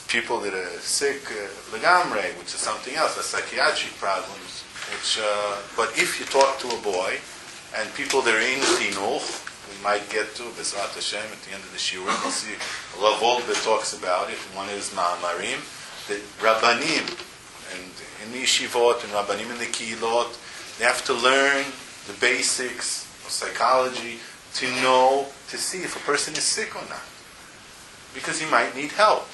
Speaker 3: people that are sick, legamre, which is something else, the psychiatric problems. But if you talk to a boy, and people that are in chinuch, we might get to B'ezrat Hashem at the end of the shiurim. We'll see Rav Wolbe talks about it in one of his ma'amarim. The rabbanim and in the yeshivot and rabbanim in the kihilot, they have to learn the basics of psychology to know, to see if a person is sick or not, because he might need help.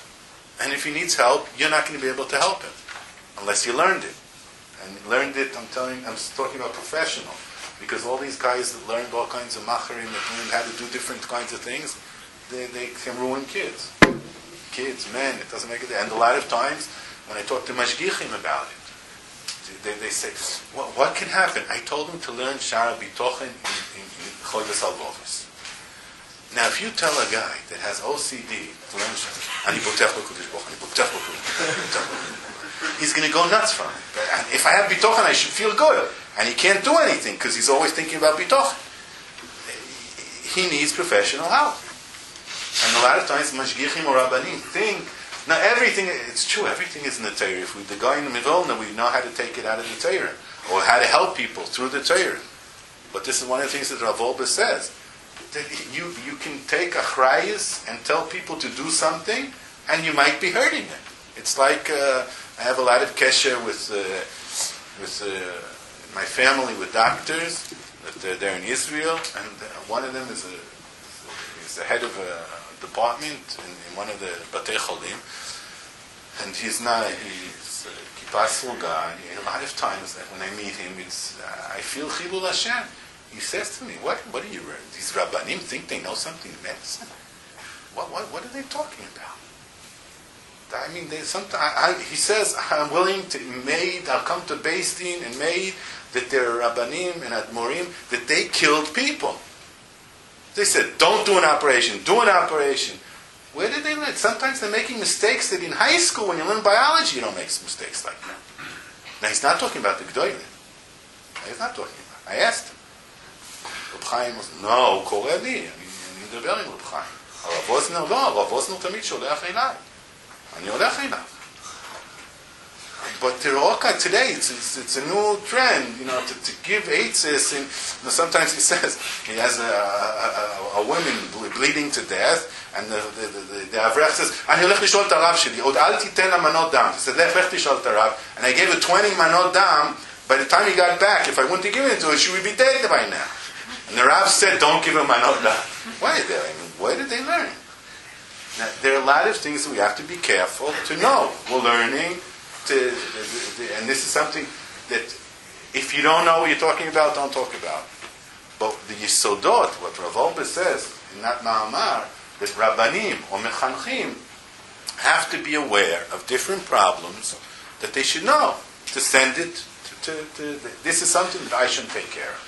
Speaker 3: And if he needs help, you're not going to be able to help him unless you learned it. And learned it, I'm talking about professional. Because all these guys that learned all kinds of macharim, that learned how to do different kinds of things, they can ruin kids. Kids, men, it doesn't make it. And a lot of times, when I talk to mashgichim about it, they say, what can happen? I told them to learn Shara Bitochen in Chodesh Halvos. Now, if you tell a guy that has OCD to learn Shema, he's going to go nuts from it. And if I have bitochen, I should feel good. And he can't do anything because he's always thinking about bitochen. He needs professional help. And a lot of times, mashgichim or rabbanim think, now everything, it's true, everything is in the Torah. If we, the guy in the Mivilna, we know how to take it out of the Torah, or how to help people through the Torah. But this is one of the things that Rav Wolbe says, that you can take achrayus and tell people to do something, and you might be hurting them. It's like, I have a lot of kesher with my family, with doctors, that they're in Israel, and one of them is the head of a department in one of the Batei Cholim, and he's a kippasful guy. A lot of times when I meet him, I feel chilul Hashem. He says to me, "What are you? These rabbanim think they know something in medicine? What are they talking about?" I mean, he says, "I'm willing to I'll come to Beis Din and made that there are rabbanim and admorim that they killed people." They said, "Don't do an operation. Do an operation." Where did they learn? Sometimes they're making mistakes that in high school, when you learn biology, you don't make mistakes like that. Now, he's not talking about the Gdolim. He's not talking about it. I asked him. Reb Chaim was, no, קורא לי. אני מדבר עם רב חיים. הרב אוזנר לא, הרב אוזנר תמיד שולח אליי. אני הולך אליו. But today, it's a new trend, to give eitzes. Sometimes he says he has a woman bleeding to death, and the avrech says, "אני הולך לשאול את הרב שלי, עוד אל תיתן לה מנות דם." He said, "לך תשאל את הרב." And I gave her 20 manot dam. By the time he got back, if I wouldn't have given it to her, she would be dead by now. And the Rav said, "Don't give her manot dam." Where did they learn? Now, there are a lot of things that we have to be careful to know. We're learning. And this is something that if you don't know what you're talking about, don't talk about. But the Yisodot, what Rav Wolbe says in that Ma'amar, that Rabbanim or Mechanchim have to be aware of different problems that they should know to send it to this is something that I should take care of.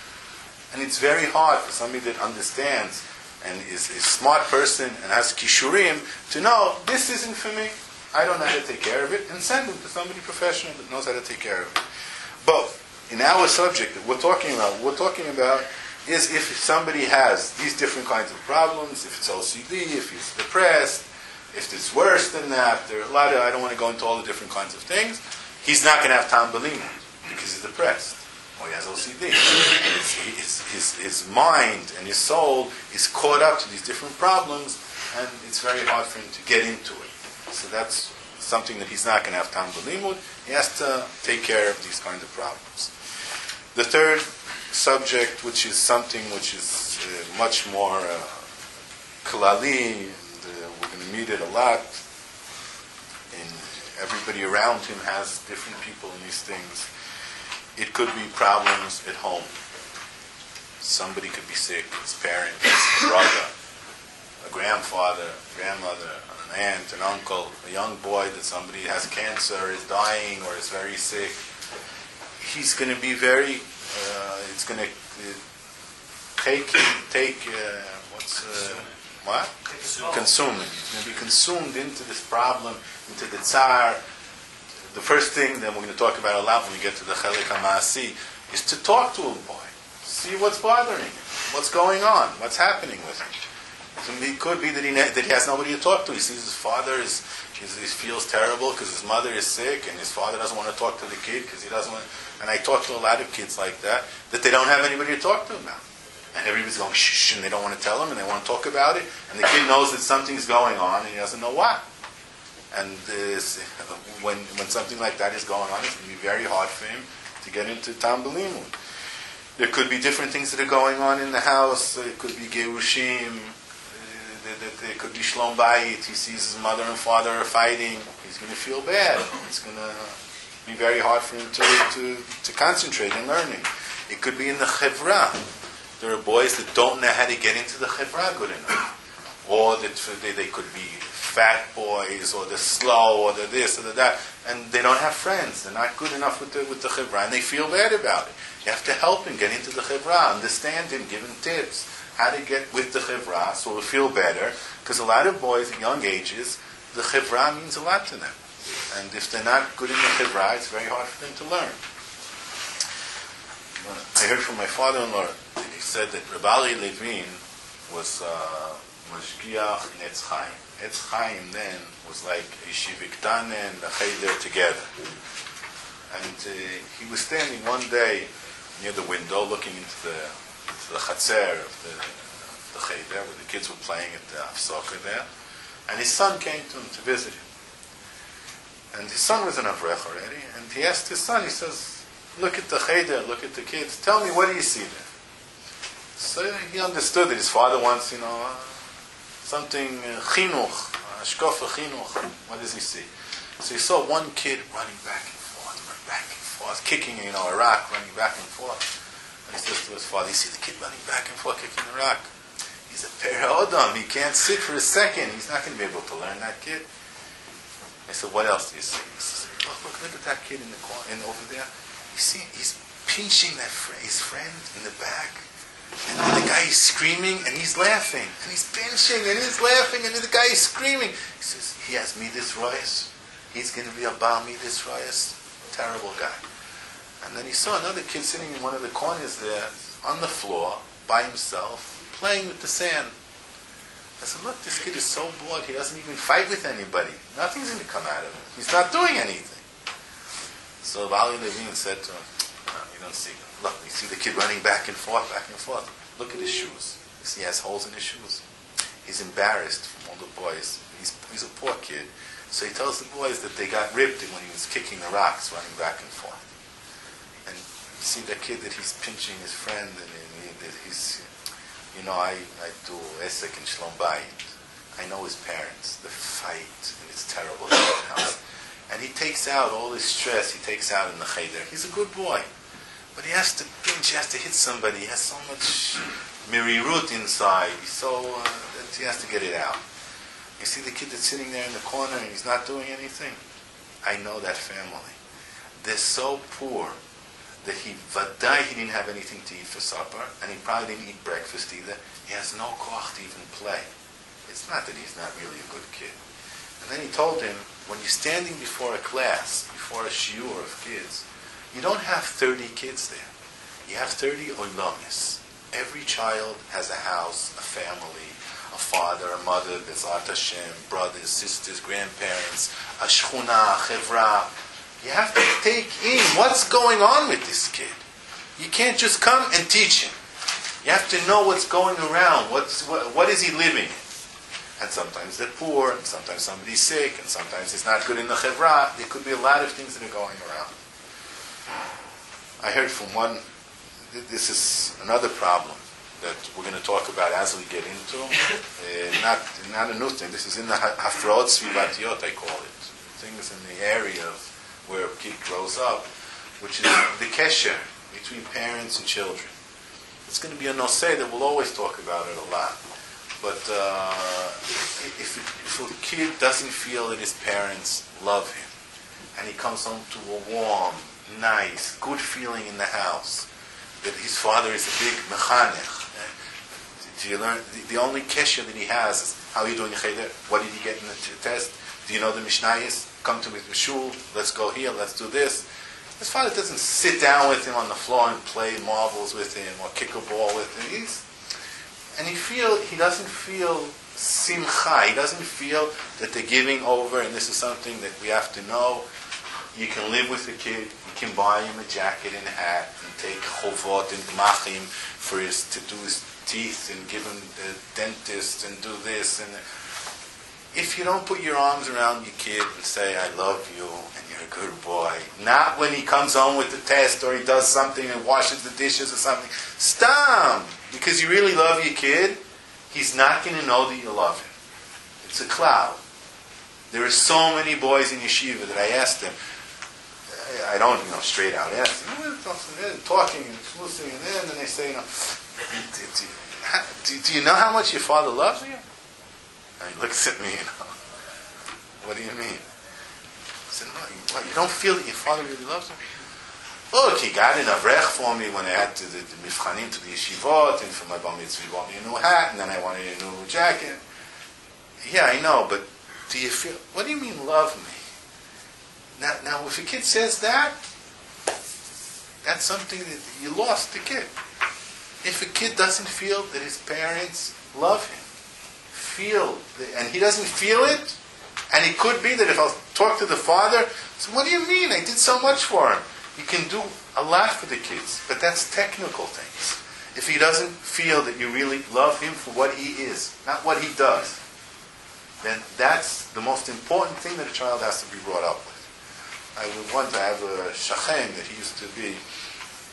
Speaker 3: And it's very hard for somebody that understands and is a smart person and has kishurim to know this isn't for me. I don't know how to take care of it, and send it to somebody professional that knows how to take care of it. But in our subject that we're talking about is if somebody has these different kinds of problems, if it's OCD, if he's depressed, if it's worse than that, there are a lot of, I don't want to go into all the different kinds of things, he's not going to have tam b'limud because he's depressed, or he has OCD. His mind and his soul is caught up to these different problems, and it's very hard for him to get into it. So that's something that he's not going to have tam b'limud. He has to take care of these kinds of problems. The third subject, which is something which is much more klali, and we're going to meet it a lot, and everybody around him has different people in these things. It could be problems at home. Somebody could be sick, his parents, his brother, a grandfather, grandmother, an aunt, an uncle, a young boy that somebody has cancer, is dying, or is very sick. He's going to be very, it's going to consume him. He's going to be consumed into this problem, into the tsar. The first thing that we're going to talk about a lot when we get to the Chelik HaMaasi is to talk to a boy, see what's bothering him, what's going on, what's happening with him. It could be that he has nobody to talk to. He sees his father he feels terrible because his mother is sick, and his father doesn't want to talk to the kid because he doesn't want. And I talk to a lot of kids like that they don't have anybody to talk to about. And everybody's going shh, and they don't want to tell him, and they want to talk about it. And the kid knows that something's going on, and he doesn't know what. And when something like that is going on, it's going to be very hard for him to get into tam b'limud. There could be different things that are going on in the house. It could be gerushim. There could be shlom bayit. He sees his mother and father are fighting. He's going to feel bad. It's going to be very hard for him to concentrate in learning. It could be in the chevra. There are boys that don't know how to get into the chevra good enough. Or that they could be fat boys, or they're slow, or they're this, or they're that. And they don't have friends. They're not good enough with the chevra, and they feel bad about it. You have to help him get into the chevra, understand him, give him tips. how to get with the chevra so we'll feel better. Because a lot of boys at young ages, the chevra means a lot to them. And if they're not good in the chevra, it's very hard for them to learn. I heard from my father-in-law that he said that Rabbi Levin was mashgiach in Etz Chaim. Etz Chaim then was like a Shiviktana and a Cheder together. And he was standing one day near the window looking into the chatzer of the Cheder, where the kids were playing at the Afsaka there. And his son came to him to visit him. And his son was an Avrech already. And he asked his son, he says, look at the Cheder, look at the kids. Tell me, what do you see there? So he understood that his father wants, something chinuch, ashkofa chinuch. What does he see? So he saw one kid running back and forth, kicking, a rock, running back and forth. And he says to his father, you see the kid running back and forth, kicking the rock? He's a peri-odam. He can't sit for a second. He's not going to be able to learn, that kid. I said, what else do you see? He says, look at that kid in the corner, over there. You see, he's pinching his friend in the back. And the guy is screaming and he's laughing. And he's pinching and he's laughing and the guy is screaming. He says, he has Midas Royas. He's going to be a Baal Midas Royas. Terrible guy. And then he saw another kid sitting in one of the corners there on the floor by himself playing with the sand. I said, look, this kid is so bored he doesn't even fight with anybody. Nothing's going to come out of it. He's not doing anything. So Bali Levin said to him, you don't see him. Look, you see the kid running back and forth. Look at his shoes. You see he has holes in his shoes. He's embarrassed from all the boys. He's a poor kid. So he tells the boys that they got ripped when he was kicking the rocks, running back and forth. And you see that kid that he's pinching his friend, and that he's, I do Esek and Shlom Bayit. I know his parents. The fight, and it's terrible in the house. And he takes out all his stress, he takes out in the cheder. He's a good boy. But he has to pinch, he has to hit somebody. He has so much mirirut inside. That he has to get it out. You see the kid that's sitting there in the corner and he's not doing anything? I know that family. They're so poor that he didn't have anything to eat for supper, and he probably didn't eat breakfast either. He has no koach to even play. It's not that he's not really a good kid. And then he told him, when you're standing before a class, before a shiur of kids, you don't have 30 kids there. You have 30 olamis. Every child has a house, a family, a father, a mother, Bezat Hashem, brothers, sisters, grandparents, a shchuna, a chevra. You have to take in what's going on with this kid. You can't just come and teach him. You have to know what's going around. What is he living in? And sometimes they're poor, and sometimes somebody's sick, and sometimes it's not good in the chevra. There could be a lot of things that are going around. I heard from one, this is another problem that we're going to talk about as we get into. Not a new thing. This is in the hafraot svivatiyot, I call it. Things in the area of where a kid grows up, which is the kesher between parents and children. It's going to be a noseh that we'll always talk about it a lot. But if a kid doesn't feel that his parents love him, and he comes home to a warm, nice, good feeling in the house, that his father is a big mechanech, do you learn? The only kesher that he has is, how are you doing cheder? What did you get in the test? Do you know the mishnayos? Come to me to shul, let's go here, let's do this. His father doesn't sit down with him on the floor and play marbles with him or kick a ball with him. He doesn't feel simcha. He doesn't feel that they're giving over, and this is something that we have to know. You can live with a kid. You can buy him a jacket and a hat, and take chovot and gmachim to do his teeth, and give him the dentist and do this. And if you don't put your arms around your kid and say, "I love you," and you're a good boy, not when he comes home with the test or he does something and washes the dishes or something. Stop. Because you really love your kid, he's not going to know that you love him. It's a cloud. There are so many boys in yeshiva that I ask them, I don't, straight out ask them, talking and listening, and then they say, do you know how much your father loves you? And he looks at me, what do you mean? I said, no, you don't feel that your father really loves you? Look, he got an avrech for me when I had to the mifchanim to the yeshivot, and for my bar mitzvah he bought me a new hat, and then I wanted a new jacket. Yeah, I know, but do you feel, what do you mean love me? Now if a kid says that, that's something that you lost the kid. If a kid doesn't feel that his parents love him, and he doesn't feel it, and it could be that if I'll talk to the father, so what do you mean? I did so much for him. You can do a lot for the kids, but that's technical things. If he doesn't feel that you really love him for what he is, not what he does, then that's the most important thing that a child has to be brought up with. I would want to have a shachem that he used to be,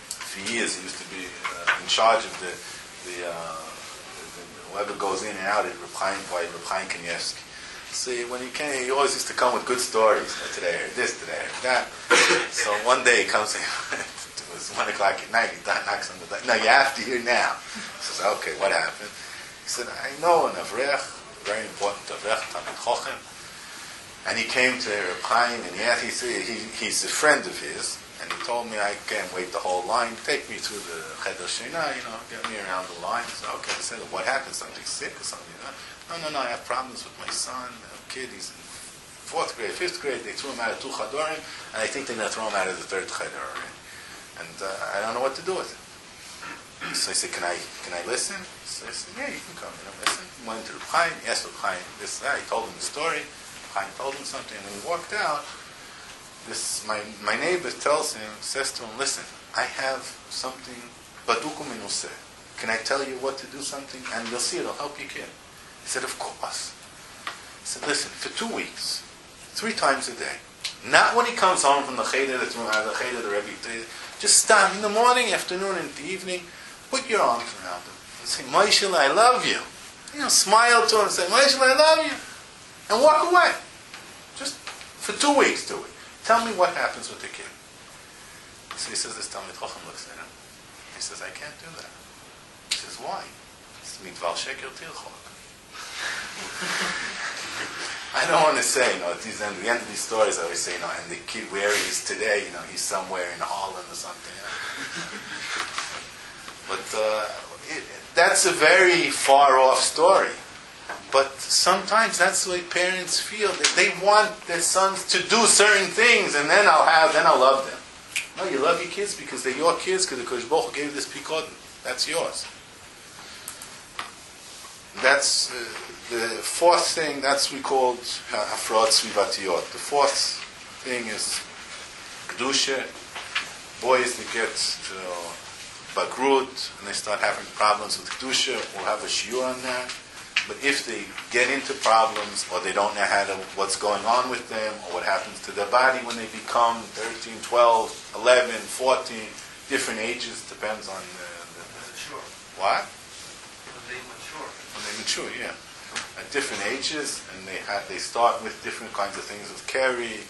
Speaker 3: for years, he used to be in charge of the whoever goes in and out at Reb Chaim Kanievsky. See, when he came, he always used to come with good stories. Today I heard this, today I heard that. So one day he comes in, it was 1 o'clock at night, he knocks on the door. No, you have to hear now. He says, okay, what happened? He said, I know an avrech, very important avrech, Talmid Chochem. And he came to Reb Chaim, and he's a friend of his, and he told me I can't wait the whole line, take me through the Cheder Shena, get me around the line. So, okay, I said, what happened? Something sick or something? No, I have problems with my son, a kid, he's in 4th grade, 5th grade, they threw him out of 2 chadorim, and I think they're going to throw him out of the 3rd cheder already. And I don't know what to do with it. So I said, can I listen? So I said, yeah, you can come in and listen. He went to Reb Chaim, he asked Reb Chaim this, that, he told him the story, Reb Chaim told him something, and when he walked out, my neighbor says to him, listen, I have something, badukum minuseh. Can I tell you what to do something? And you'll see it'll help your kid. He said, of course. He said, listen, for 2 weeks, 3 times a day, not when he comes home from the cheder, the Rebbe, just stop in the morning, afternoon, and the evening, put your arms around him and say, Moishel, I love you. Smile to him and say, Moishel, I love you. And walk away. Just for 2 weeks do it. Tell me what happens with the kid. So he says, this Talmid Chochem looks at him. He says, I can't do that. He says, why? It's mitval sheker tilchok. I don't want to say, at the end of these stories, I always say, and the kid where he is today, he's somewhere in Holland or something. But that's a very far off story. But sometimes that's the way parents feel. That they want their sons to do certain things, and then I'll love them. No, you love your kids because they're your kids, because the Kodesh Baruch Hu gave this pikod. That's yours. That's the 4th thing. That's we called hafrod svivatiyot. The 4th thing is kedusha. Boys that get to bagrut and they start having problems with kedusha, we'll have a shiur on that. But if they get into problems, or they don't know what's going on with them, or what happens to their body when they become 13, 12, 11, 14, different ages, depends on
Speaker 4: Mature.
Speaker 3: what?
Speaker 4: When they mature.
Speaker 3: When they mature, yeah. At different ages, and they start with different kinds of things of keri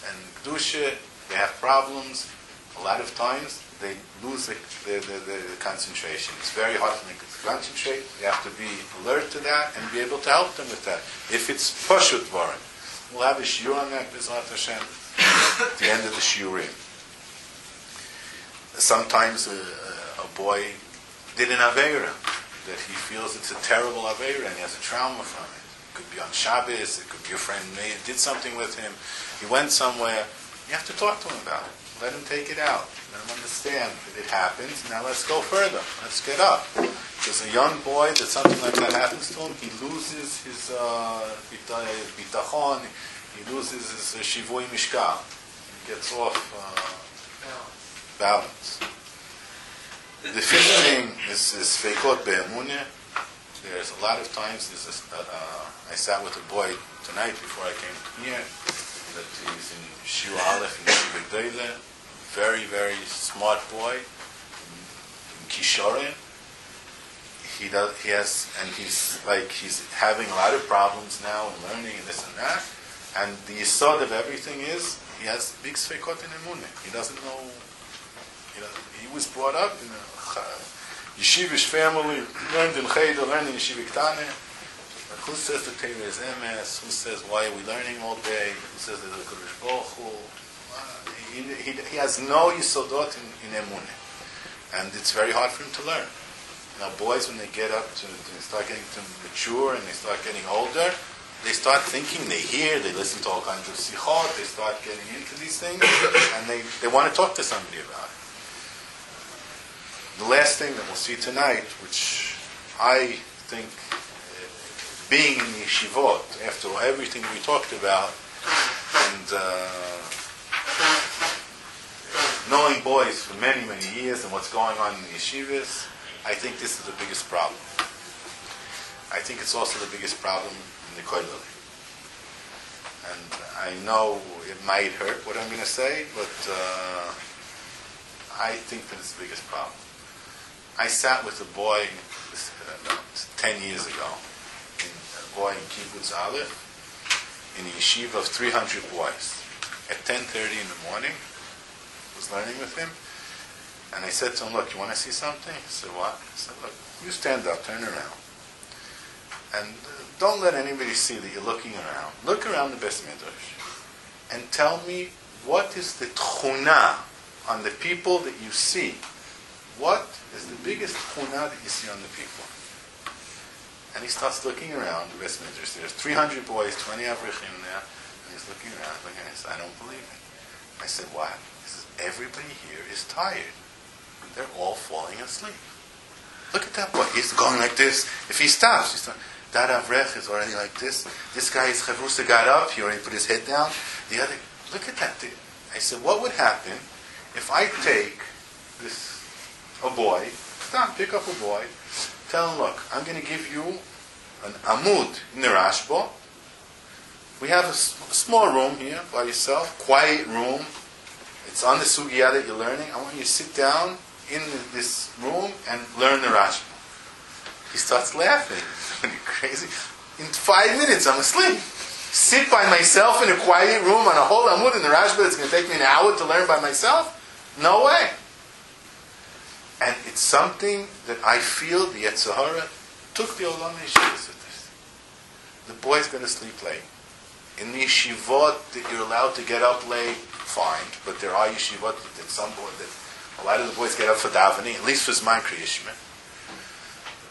Speaker 3: and kedusha, they have problems. A lot of times, they lose the concentration. It's very hard to make it concentrate. You have to be alert to that and be able to help them with that. If it's pashut varim, we'll have a shiur on that, B'ezrat Hashem, at the end of the shiurim. Sometimes a boy did an aveira that he feels it's a terrible aveira and he has a trauma from it. It could be on Shabbos, it could be a friend did something with him. He went somewhere. You have to talk to him about it. Let him take it out. Let him understand that it happens. Now let's go further. Let's get up. There's a young boy that something like that happens to him. He loses his bitachon. He loses his shivui mishkal. He gets off balance. The 5th thing is feikot be'emunah. There's a lot of times. I sat with a boy tonight before I came here. That he's in Shiur Aleph in Yeshiva Gdoila. Very, very smart boy. In Kishorin. He's having a lot of problems now in learning and this and that. And the yesod of everything is he has big sfeikot in emunah. He doesn't know. He was brought up in a yeshivish family, learned in cheder, learned in yeshiva ktana. Who says the Torah is emes? Who says why are we learning all day? Who says there's a Kodesh Baruch Hu? He has no yisodot in emunah, and it's very hard for him to learn. Now, boys, when they get up they start getting to mature and they start getting older, they start thinking, they hear, they listen to all kinds of sichot, they start getting into these things, and they want to talk to somebody about it. The last thing that we'll see tonight, which I think, being in the yeshivot, after everything we talked about, and knowing boys for many, many years and what's going on in the yeshivas, I think this is the biggest problem. I think it's also the biggest problem in the kollel. And I know it might hurt what I'm going to say, but I think that it's the biggest problem. I sat with a boy about 10 years ago, a boy in Kibbutz Aleph, in a yeshiva of 300 boys. At 10:30 in the morning, I was learning with him, and I said to him, look, you want to see something? He said, what? I said, look, you stand up, turn around. And don't let anybody see that you're looking around. Look around the Beis Midrash and tell me what is the tchuna on the people that you see. What is the biggest tchuna that you see on the people? And he starts looking around the Beis Midrash. There's 300 boys, 20 avrechim there, and he's looking around. He says, I don't believe it. I said, what? He says, everybody here is tired. They're all falling asleep. Look at that boy. He's going like this. If he stops, that avrech is already like this. This guy is chavrusa got up. He already put his head down. The other, look at that. I said, what would happen if I take a boy, stop, pick up a boy, tell him, look, I'm going to give you an amud in the Rashba. We have a small room here by yourself, quiet room. It's on the sugya that you're learning. I want you to sit down in this room and learn the Rashba. He starts laughing. Are you crazy? In 5 minutes, I'm asleep. Sit by myself in a quiet room on a whole amud in the Rashba. It's going to take me an hour to learn by myself? No way. And it's something that I feel the Yetzer Hara took the Olam Yeshivas with this. The boy's going to sleep late. In the yeshivot that you're allowed to get up late, fine. But there are yeshivot that some boy, that a lot of the boys get up for davening, at least for Zman Kriyishma.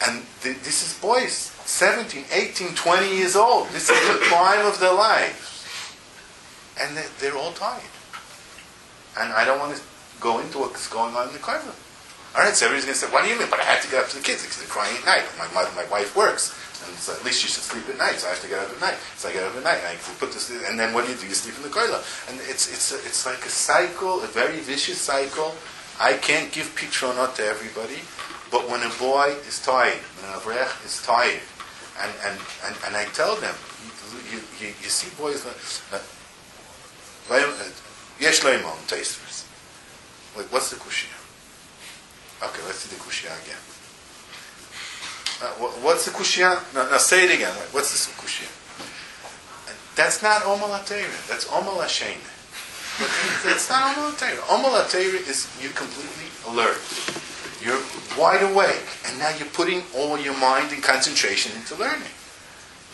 Speaker 3: And this is boys, 17, 18, 20 years old. This is the prime of their lives. And they're all tired. And I don't want to go into what's going on in the kollel. All right, so everybody's going to say, what do you mean? But I had to get up to the kids because they're crying at night. My wife works. And so at least she should sleep at night, so I have to get up at night. So I get up at night, and I put this, and then what do? You sleep in the kollel. And it's like a cycle, a very vicious cycle. I can't give pitronot to everybody, but when a boy is tired, when an avrech is tired, and I tell them, you see boys, yesh loimon tasters. Like, what's the kushia? Okay, let's see the kushia again. What's the kushia? Now say it again. What's this kushia? That's not Omal HaTeirah. That's Omal HaShein. It's not Omal HaTeirah. Omal HaTeirah is you're completely alert. You're wide awake. And now you're putting all your mind and concentration into learning.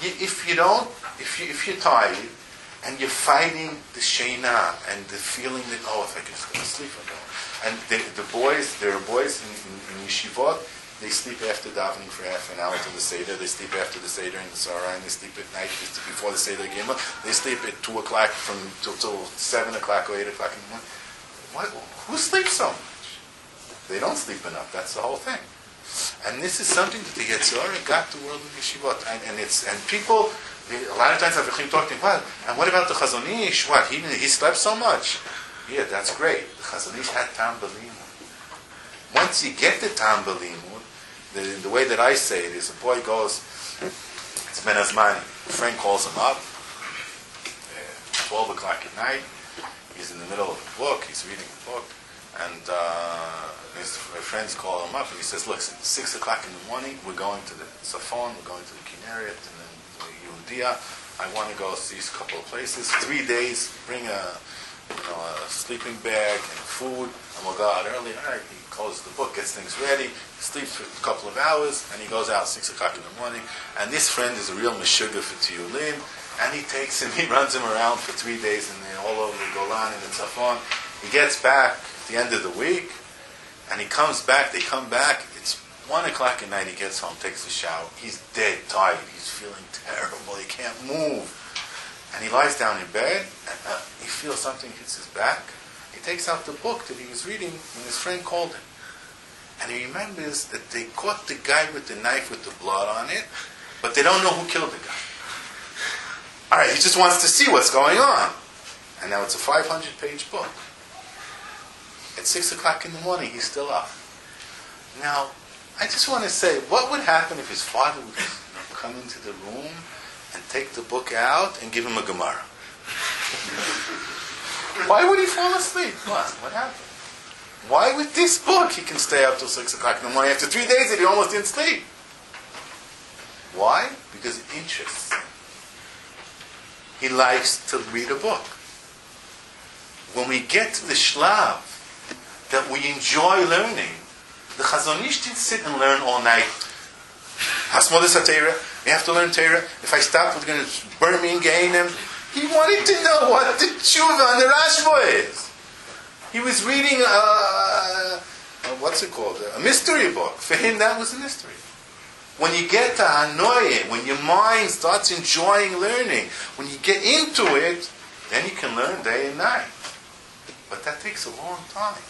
Speaker 3: If you're tired and you're fighting the Sheina and the feeling that, if I can just go to sleep, I'm going. And there are boys in yeshivot, they sleep after davening for half an hour till the Seder. They sleep after the Seder in the Tzaharaim. They sleep at night before the Seder Gimel. They sleep at 2 o'clock till 7 o'clock or 8 o'clock in the morning. Who sleeps so much? They don't sleep enough. That's the whole thing. And this is something that the Yetzer Hara got the world of yeshivot. And people, a lot of times I've been talking, and what about the Chazon Ish? What, he slept so much? Yeah, that's great. The Chazon Ish had Tam B'Limud. Once you get the Tam B'Limud, the way that I say it is, a boy goes, it's Ben Azmani, a friend calls him up, 12 o'clock at night, he's in the middle of a book, he's reading a book, and his friends call him up, and he says, look, it's 6 o'clock in the morning, we're going to the Safon, we're going to the Kinneret, and then the Yehudia, I want to go see a couple of places, 3 days, bring a sleeping bag and food, and we'll go out early. All right, he closes the book, gets things ready, sleeps for a couple of hours, and he goes out 6 o'clock in the morning. And this friend is a real meshuggah for Tiyulim, and he takes him, he runs him around for 3 days, and they're all over the Golan and the Tzafon. He gets back at the end of the week, and he comes back, they come back, it's 1 o'clock at night, he gets home, takes a shower, he's dead tired, he's feeling terrible, he can't move. And he lies down in bed, and he feels something hits his back. He takes out the book that he was reading when his friend called him. And he remembers that they caught the guy with the knife with the blood on it, but they don't know who killed the guy. All right, he just wants to see what's going on. And now it's a 500-page book. At 6 o'clock in the morning, he's still up. Now, I just want to say, what would happen if his father would come into the room and take the book out and give him a Gemara? Why would he fall asleep? What happened? Why with this book he can stay up till 6 o'clock in the morning after 3 days that he almost didn't sleep? Why? Because it interests him. He likes to read a book. When we get to the shlav that we enjoy learning, the Chazon Ish didn't sit and learn all night. Hasmodas HaTeirah, we have to learn Torah. If I stop, we're going to burn me in Gehenim. He wanted to know what the tshuva and the Rashba is. He was reading a mystery book. For him, that was a mystery. When you get to Hanoye, when your mind starts enjoying learning, when you get into it, then you can learn day and night. But that takes a long time.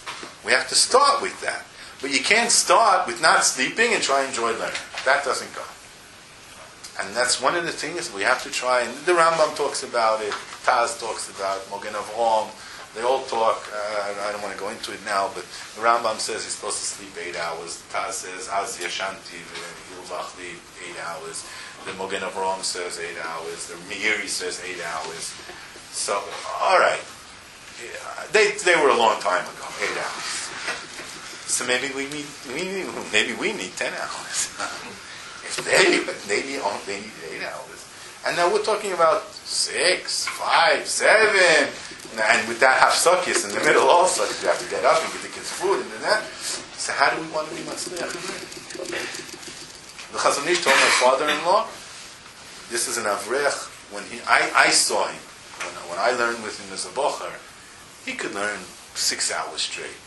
Speaker 3: We have to start with that. But you can't start with not sleeping and try and enjoy learning. That doesn't go. And that's one of the things we have to try. And the Rambam talks about it. Taz talks about it. Mogen Avraham. They all talk. I don't want to go into it now, but the Rambam says he's supposed to sleep 8 hours. The Taz says Az Yashanti Hilvachli 8 hours. The Mogen Avraham says 8 hours. The Meiri says 8 hours. So, all right. They were a long time ago. 8 hours. So maybe we need 10 hours. Maybe they need 8 hours. And now we're talking about 6, 5, 7, and with that hafsakis in the middle also, you have to get up and get the kids food and that. So how do we want to be matzliach? The Chazon Ish told my father-in-law, this is an avrech, when I saw him, when I learned with him as a bocher, he could learn 6 hours straight,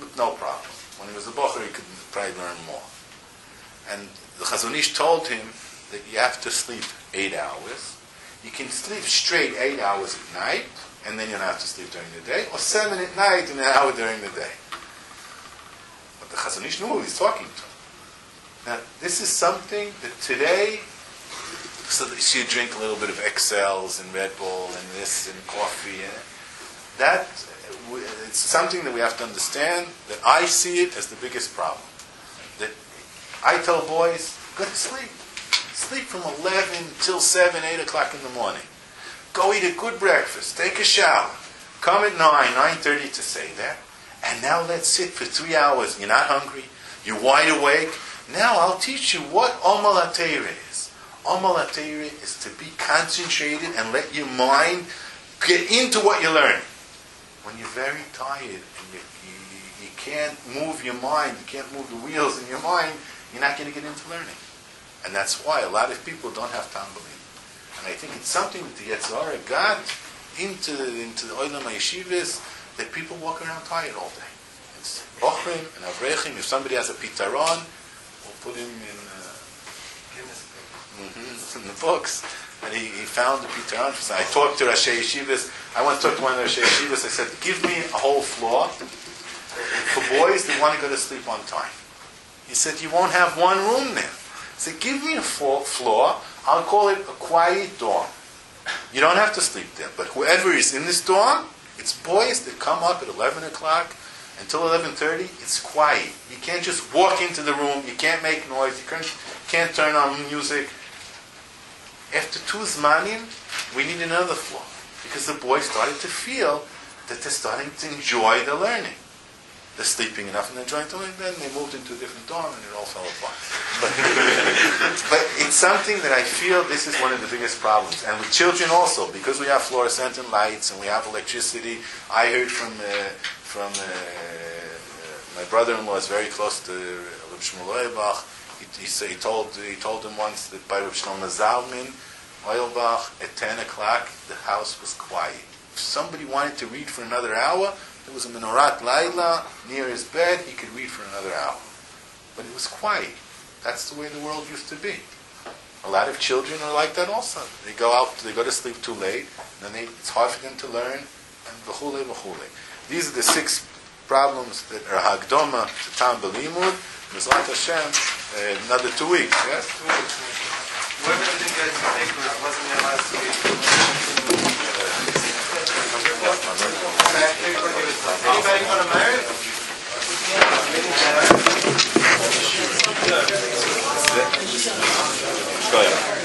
Speaker 3: with no problem. When he was a bocher, he could probably learn more. And the Chazon Ish told him that you have to sleep 8 hours. You can sleep straight 8 hours at night, and then you don't have to sleep during the day, or 7 at night and an hour during the day. But the Chazon Ish knew who he's talking to. Now, this is something that today, so that you drink a little bit of XLs and Red Bull and this and coffee, and that, it's something that we have to understand, that I see it as the biggest problem. That I tell boys, go to sleep. Sleep from 11 till 7, 8 o'clock in the morning. Go eat a good breakfast. Take a shower. Come at 9, 9:30 to say that. And now let's sit for 3 hours. You're not hungry. You're wide awake. Now I'll teach you what Omal HaTeirah is. Omal HaTeirah is to be concentrated and let your mind get into what you're learning. When you're very tired and you can't move your mind, you can't move the wheels in your mind, you're not going to get into learning. And that's why a lot of people don't have tambalim. And I think it's something that the Yetzer Hara got into the Olam HaYeshivas, that people walk around tired all day. It's Bochrim and Avrechim. If somebody has a pitaron, we'll put him in the books. And he found the pitaron. I talked to Rashi Yeshivas. I once talked to one of the Rashi Yeshivas. I said, give me a whole floor for boys that want to go to sleep on time. He said, you won't have one room there. I said, give me a floor. I'll call it a quiet dorm. You don't have to sleep there. But whoever is in this dorm, it's boys that come up at 11 o'clock until 11:30. It's quiet. You can't just walk into the room. You can't make noise. You can't turn on music. After 2 zmanim, we need another floor. Because the boys started to feel that they're starting to enjoy the learning. They're sleeping enough and they're enjoying the learning. Then they moved into a different dorm and it all fell apart. But it's something that I feel this is one of the biggest problems. And with children also, because we have fluorescent lights and we have electricity. I heard from my brother-in-law is very close to Reb Shmuel Auerbach. He told him once that by Reb Shlomo Zalman Auerbach at 10 o'clock the house was quiet. If somebody wanted to read for another hour, There was a Menorat Laila near his bed. He could read for another hour. But it was quiet. That's the way the world used to be. A lot of children are like that also. They go out, they go to sleep too late, and then it's hard for them to learn, and v'chule, v'chule. These are the 6 problems that are Hagdoma to Tam B'limud. Mizrat Hashem, another 2 weeks, yes?
Speaker 1: 2 weeks. Whoever didn't get the paper wasn't there last week. Anybody want to marry?
Speaker 3: Go ahead.